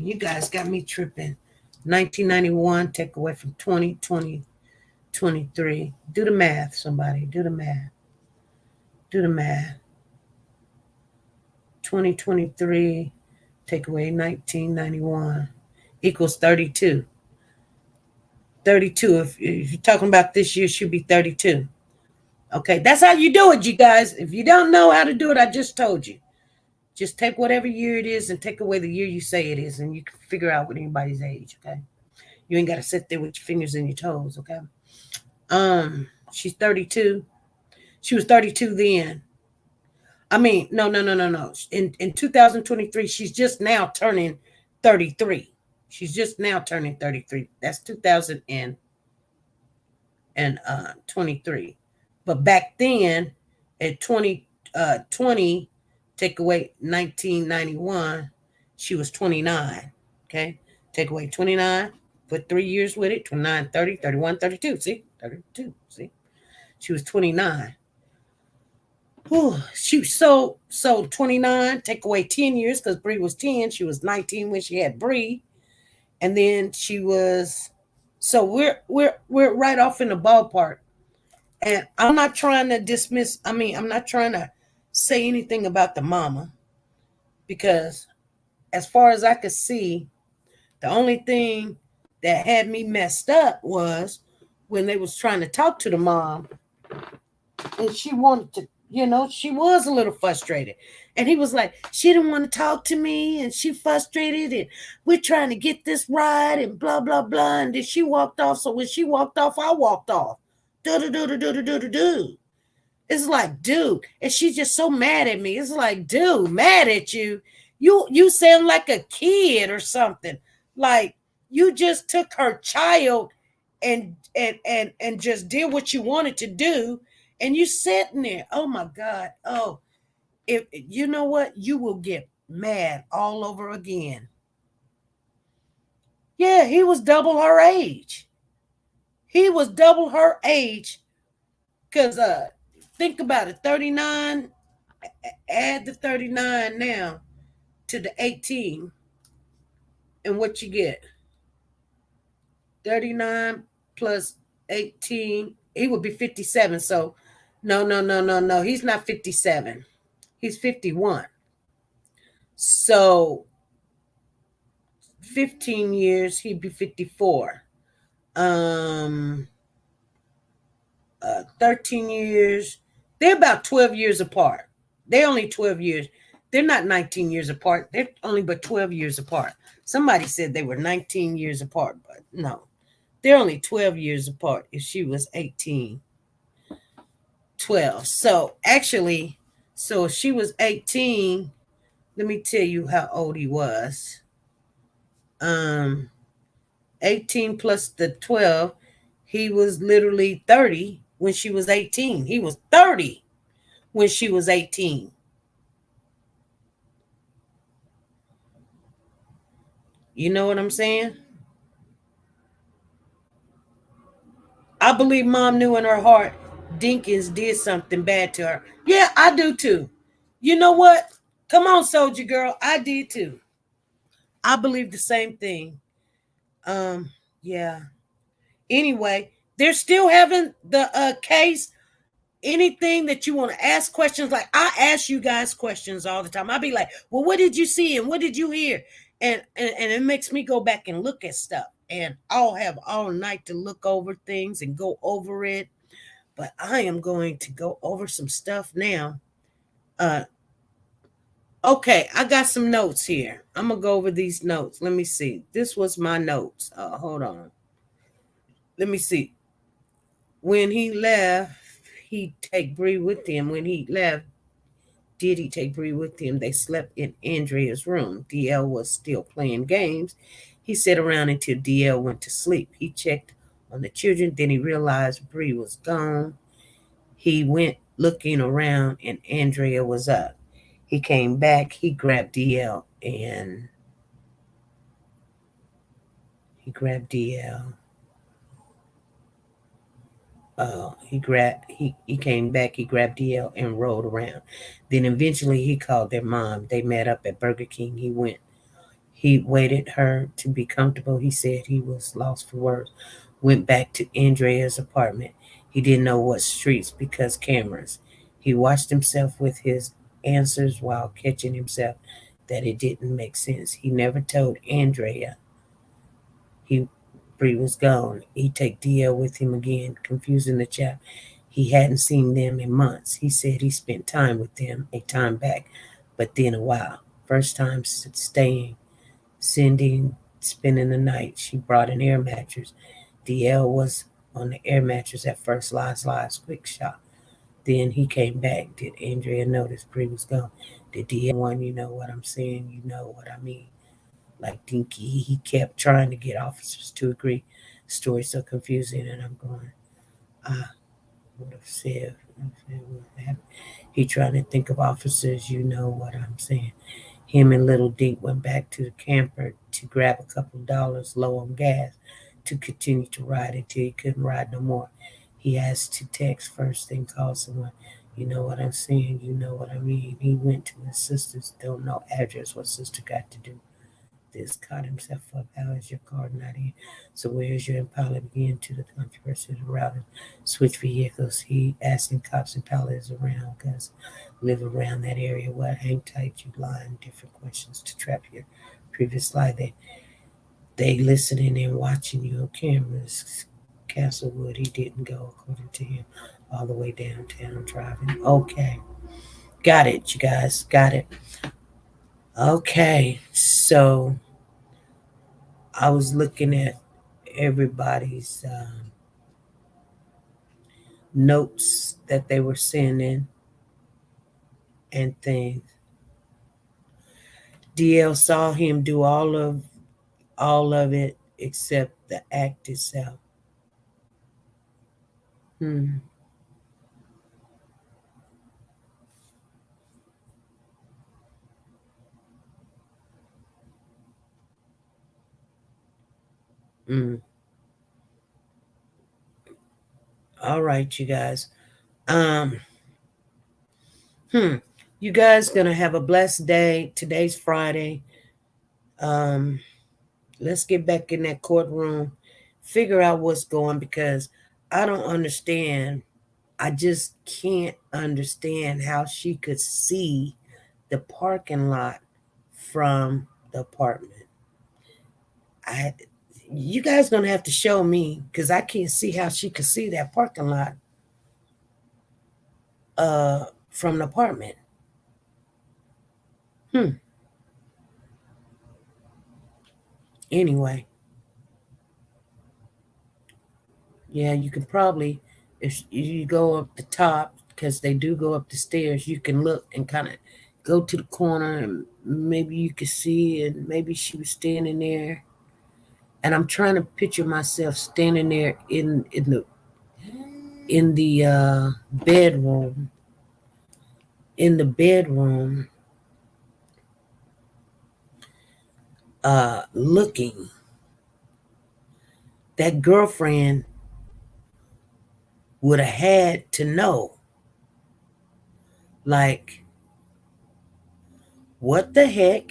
You guys got me tripping. 1991, take away from 2020, 23. Do the math, somebody. Do the math. 2023, take away 1991 equals 32. 32. If you're talking about this year, should be 32. Okay, that's how you do it, you guys. If you don't know how to do it, I just told you. Just take whatever year it is and take away the year you say it is, and you can figure out what anybody's age, okay? You ain't got to sit there with your fingers in your toes, okay? She's 32. She was 32 then. I mean, no. In 2023, she's just now turning 33. She's just now turning 33. That's 2023. But back then, at 2020, take away 1991, she was 29. Okay? Take away 29, put 3 years with it, 29, 30, 31, 32. See? 32. See? She was 29. Whew. So 29, take away 10 years, because Bree was 10. She was 19 when she had Bree. And then she was, so we're right off in the ballpark. And I'm not trying to dismiss, I'm not trying to say anything about the mama, because as far as I could see, the only thing that had me messed up was when they was trying to talk to the mom, and she wanted to, she was a little frustrated. And he was like, she didn't want to talk to me, and she frustrated, and we're trying to get this right, and blah, blah, blah. And then she walked off. So when she walked off, I walked off. Do. It's like, dude. And she's just so mad at me. It's like, dude, mad at you. You sound like a kid or something. Like, you just took her child and just did what you wanted to do. And you sitting there. Oh my God. Oh, if you know what, you will get mad all over again. Yeah, he was double her age. Because think about it, 39, add the 39 now. to the 18, and what you get? 39 plus 18. He would be 57. So, no. He's not 57. He's 51. So, 15 years, he'd be 54. 13 years. They're about 12 years apart. They're only 12 years. They're not 19 years apart. They're only but 12 years apart. Somebody said they were 19 years apart, but no. They're only 12 years apart if she was 18. 12. So actually, so if she was 18, let me tell you how old he was. 18 plus the 12, he was literally 30 when she was 18. He was 30 when she was 18. You know what I'm saying? I believe mom knew in her heart Dinkins did something bad to her. Yeah, I do too. You know what? Come on, soldier girl. I did too. I believe the same thing. Yeah. Anyway, they're still having the case. Anything that you want to ask questions, like I ask you guys questions all the time. I'll be like, well, what did you see and what did you hear? And it makes me go back and look at stuff. And I'll have all night to look over things and go over it. But I am going to go over some stuff now. Okay, I got some notes here. I'm gonna go over these notes. Let me see. This was my notes. Hold on. Let me see. When he left, he take Bree with him. When he left, did he take Bree with him? They slept in Andrea's room. DL was still playing games. He sat around until DL went to sleep. He checked on the children. Then he realized Bree was gone. He went looking around and Andrea was up. He came back. He grabbed DL and he grabbed DL. He came back, he grabbed DL and rolled around. Then eventually he called their mom. They met up at Burger King. He waited her to be comfortable. He said he was lost for words. Went back to Andrea's apartment. He didn't know what streets because cameras. He watched himself with his answers while catching himself that it didn't make sense. He never told Andrea Bree was gone. He'd take DL with him again, confusing the child. He hadn't seen them in months. He said he spent time with them a time back, but then a while. First time staying, spending the night. She brought an air mattress. DL was on the air mattress at first. Lies, quick shot. Then he came back. Did Andrea notice Bree was gone? Did DL one, you know what I'm saying? You know what I mean? Like Dinky, he kept trying to get officers to agree. Story so confusing, and I'm going, would have said, he trying to think of officers, you know what I'm saying. Him and Little Dink went back to the camper to grab a couple of dollars low on gas to continue to ride until he couldn't ride no more. He asked to text first, then call someone. You know what I'm saying? You know what I mean? He went to his sister's, don't know address. What sister got to do this? Caught himself up. How is your car not in? So where is your Impala? Begin to the controversy around him. Switch vehicles. He asking cops and pilots around because live around that area. What? Hang tight, you lying. Different questions to trap your previous lie. They listening and watching you on cameras. Castlewood, he didn't go, according to him, all the way downtown driving. Okay. Got it, you guys. Got it. Okay. So I was looking at everybody's notes that they were sending and things. DL saw him do all of it except the act itself. All right, you guys. You guys gonna have a blessed day. Today's Friday. Let's get back in that courtroom, figure out what's going, because I don't understand. I just can't understand how she could see the parking lot from the apartment. You guys gonna have to show me, because I can't see how she could see that parking lot from the apartment. Anyway, yeah, you can probably, if you go up the top, because they do go up the stairs, you can look and kind of go to the corner, and maybe you could see, and maybe she was standing there. And I'm trying to picture myself standing there in the bedroom, looking. That girlfriend would have had to know, like, what the heck?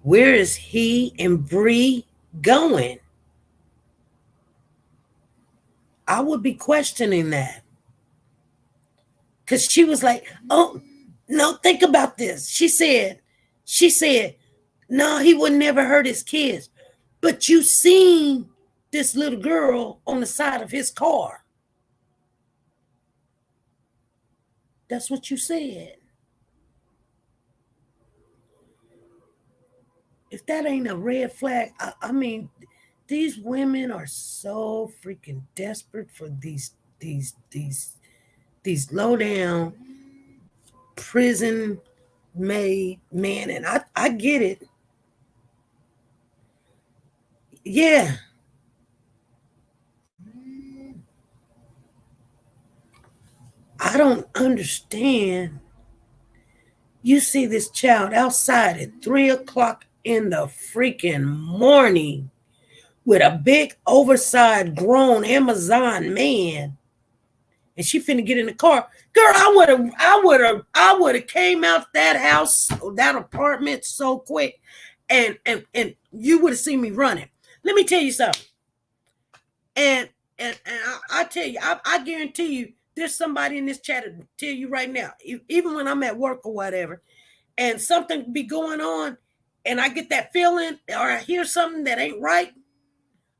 Where is he and Bree going? I would be questioning that. Because she was like, oh, no, think about this. She said, no, he would never hurt his kids. But you seen this little girl on the side of his car. That's what you said. If that ain't a red flag, I mean, these women are so freaking desperate for these low down prison made men, and I get it. Yeah. I don't understand. You see this child outside at 3:00 in the freaking morning with a big oversized grown Amazon man, and she finna get in the car. Girl, I would have came out that house, that apartment so quick, and you would have seen me running. Let me tell you something. And I tell you, I guarantee you, there's somebody in this chat to tell you right now, even when I'm at work or whatever, and something be going on, and I get that feeling, or I hear something that ain't right,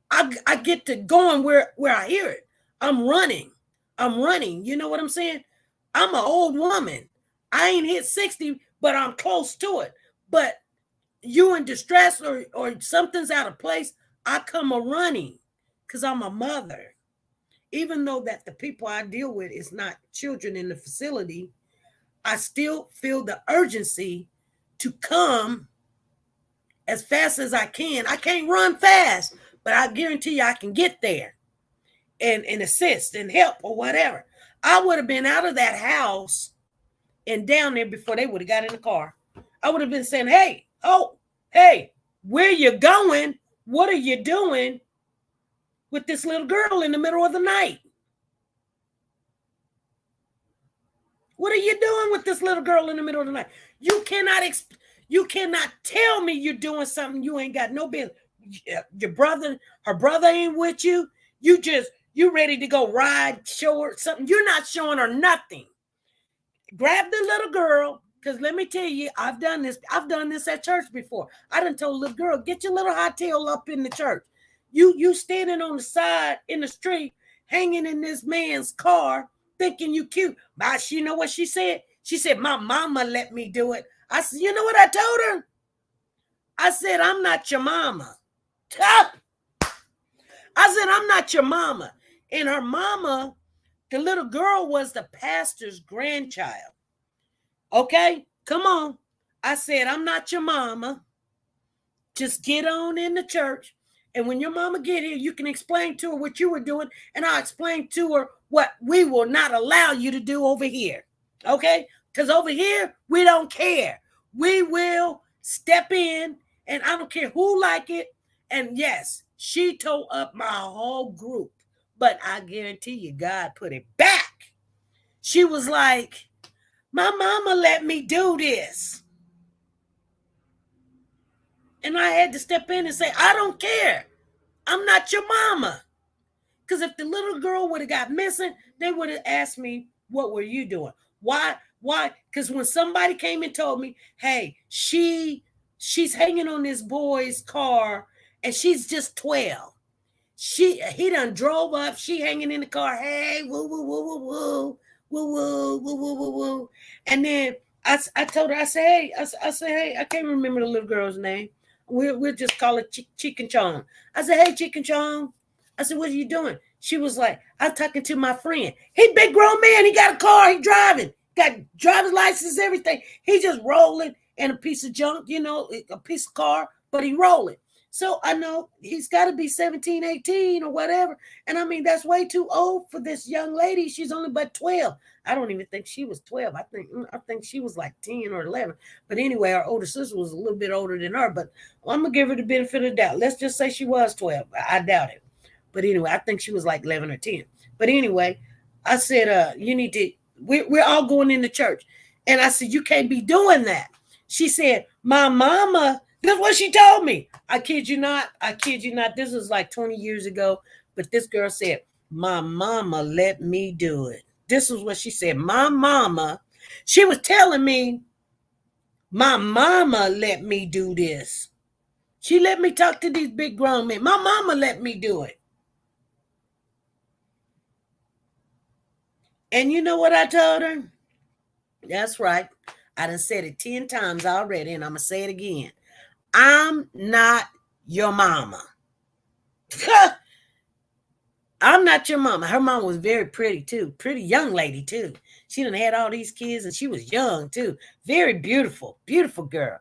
I get to going where I hear it. I'm running. You know what I'm saying? I'm an old woman. I ain't hit 60, but I'm close to it. But you in distress or something's out of place, I come a running because I'm a mother. Even though that the people I deal with is not children in the facility, I still feel the urgency to come as fast as I can. I can't run fast, but I guarantee you I can get there and assist and help or whatever. I would have been out of that house and down there before they would have got in the car. I would have been saying, hey, where you going? What are you doing with this little girl in the middle of the night? What are you doing with this little girl in the middle of the night? You cannot tell me you're doing something you ain't got no business. Her brother ain't with you. You ready to go ride, show her something. You're not showing her nothing. Grab the little girl, because let me tell you, I've done this at church before. I done told a little girl, get your little hot tail up in the church. You standing on the side in the street, hanging in this man's car, thinking you cute. But you know what she said? She said, my mama let me do it. I said, you know what I told her? I said, I'm not your mama. I said, I'm not your mama. And her mama, the little girl, was the pastor's grandchild. Okay, come on. I said, I'm not your mama. Just get on in the church. And when your mama get here, you can explain to her what you were doing. And I'll explain to her what we will not allow you to do over here. Okay? Because over here, we don't care. We will step in, and I don't care who like it. And yes, she tore up my whole group. But I guarantee you, God put it back. She was like, My mama let me do this. And I had to step in and say, I don't care. I'm not your mama. Because if the little girl would have got missing, they would have asked me, what were you doing? Why? Because when somebody came and told me, hey, she's hanging on this boy's car and she's just 12. He done drove up, she hanging in the car, hey, woo, woo, woo, woo, woo, woo, woo, woo, woo, woo, woo. And then I told her, I said, hey, I can't remember the little girl's name. We'll just call it Chicken Chong. I said, hey, Chicken Chong. I said, what are you doing? She was like, I'm talking to my friend. He big grown man. He got a car. He driving. Got driver's license, everything. He just rolling in a piece of junk, a piece of car, but he rolling. So I know he's got to be 17, 18 or whatever. And I mean, that's way too old for this young lady. She's only but 12. I don't even think she was 12. I think she was like 10 or 11. But anyway, our older sister was a little bit older than her. But I'm going to give her the benefit of the doubt. Let's just say she was 12. I doubt it. But anyway, I think she was like 11 or 10. But anyway, I said, you need to, we're all going into church. And I said, you can't be doing that. She said, my mama, that's what she told me. I kid you not. This was like 20 years ago. But this girl said, my mama let me do it. This is what she said. My mama, she was telling me, my mama let me do this. She let me talk to these big grown men. My mama let me do it. And you know what I told her? That's right. I done said it 10 times already, and I'm going to say it again. I'm not your mama. I'm not your mama. Her mom was very pretty, too. Pretty young lady, too. She done had all these kids, and she was young, too. Very beautiful, beautiful girl.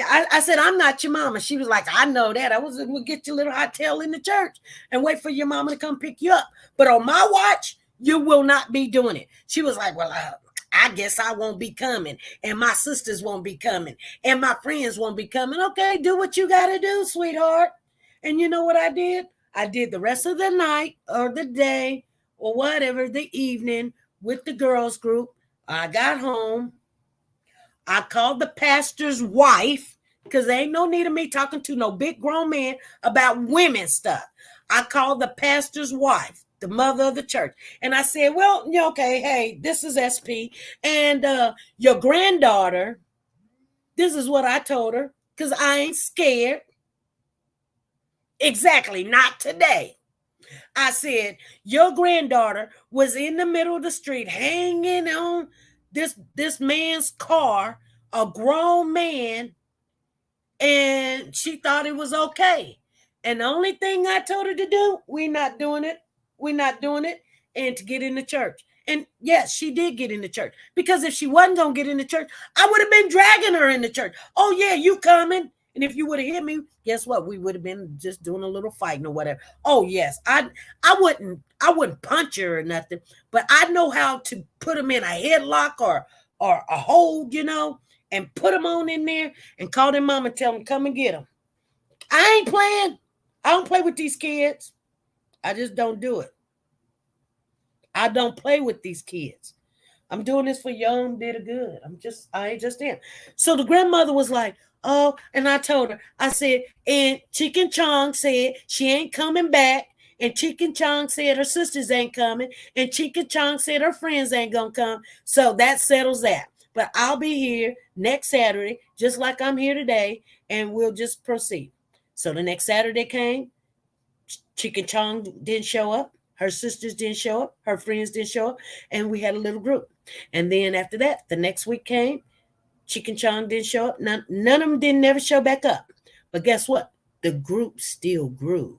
I said, I'm not your mama. She was like, I know that. We'll get your little hotel in the church and wait for your mama to come pick you up. But on my watch, you will not be doing it. She was like, well, I guess I won't be coming, and my sisters won't be coming, and my friends won't be coming. Okay, do what you got to do, sweetheart. And you know what I did? I did the rest of the night or the day or whatever, the evening with the girls group. I got home. I called the pastor's wife because there ain't no need of me talking to no big grown man about women stuff. I called the pastor's wife, the mother of the church. And I said, well, okay, hey, this is SP. And your granddaughter, this is what I told her, because I ain't scared. Exactly, not today. I said, your granddaughter was in the middle of the street hanging on this man's car, a grown man, and she thought it was okay. And the only thing I told her to do, we're not doing it. We're not doing it. And to get in the church. And yes, she did get in the church. Because if she wasn't going to get in the church, I would have been dragging her in the church. Oh, yeah, you coming. And if you would have hit me, guess what? We would have been just doing a little fighting or whatever. Oh, yes. I wouldn't punch her or nothing. But I know how to put them in a headlock or a hold, and put them on in there and call their mom and tell them, come and get them. I ain't playing. I don't play with these kids. I just don't do it. I don't play with these kids. I'm doing this for your own bit of good. I ain't just am. So the grandmother was like, oh, and I told her, I said, and Chicken Chong said she ain't coming back. And Chicken Chong said her sisters ain't coming. And Chicken Chong said her friends ain't going to come. So that settles that. But I'll be here next Saturday, just like I'm here today, and we'll just proceed. So the next Saturday came. Chicken Chong didn't show up. Her sisters didn't show up. Her friends didn't show up. And we had a little group. And then after that, the next week came. Chicken Chong didn't show up. None of them didn't never show back up. But guess what? The group still grew.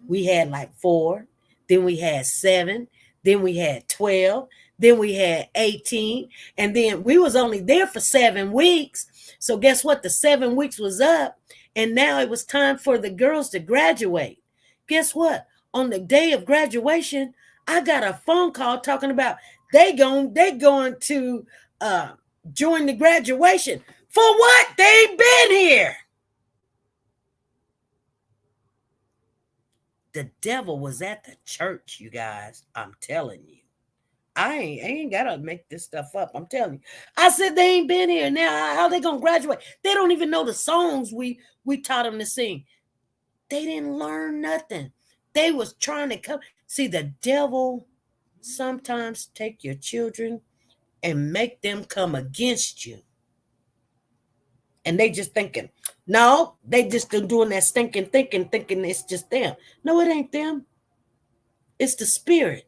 We had like 4. Then we had 7. Then we had 12. Then we had 18. And then we was only there for 7 weeks. So guess what? The 7 weeks was up. And now it was time for the girls to graduate. Guess what? On the day of graduation, I got a phone call talking about they going to join the graduation. For what? They ain't been here. The devil was at the church, you guys. I'm telling you. I ain't gotta make this stuff up. I'm telling you. I said they ain't been here. Now how they gonna graduate? They don't even know the songs we taught them to sing. They didn't learn nothing. They was trying to come. See, the devil sometimes take your children and make them come against you. And they just thinking, no, they just doing that stinking thinking it's just them. No, it ain't them. It's the spirit.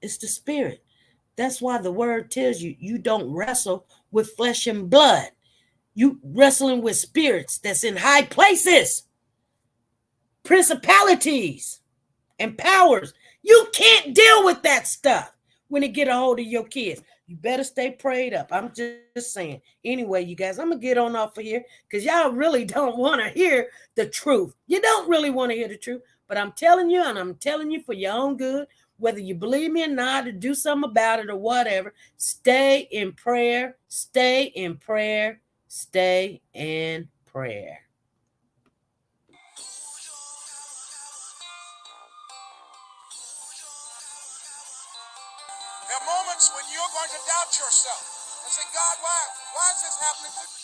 It's the spirit. That's why the word tells you you don't wrestle with flesh and blood. You wrestling with spirits that's in high places, principalities and powers. You can't deal with that stuff when it get a hold of your kids. You better stay prayed up. I'm just saying. Anyway, you guys, I'm going to get on off of here because y'all really don't want to hear the truth. You don't really want to hear the truth, but I'm telling you, and I'm telling you for your own good, whether you believe me or not, to do something about it or whatever, stay in prayer, stay in prayer, stay in prayer. There are moments when you're going to doubt yourself and say, God, why is this happening to me?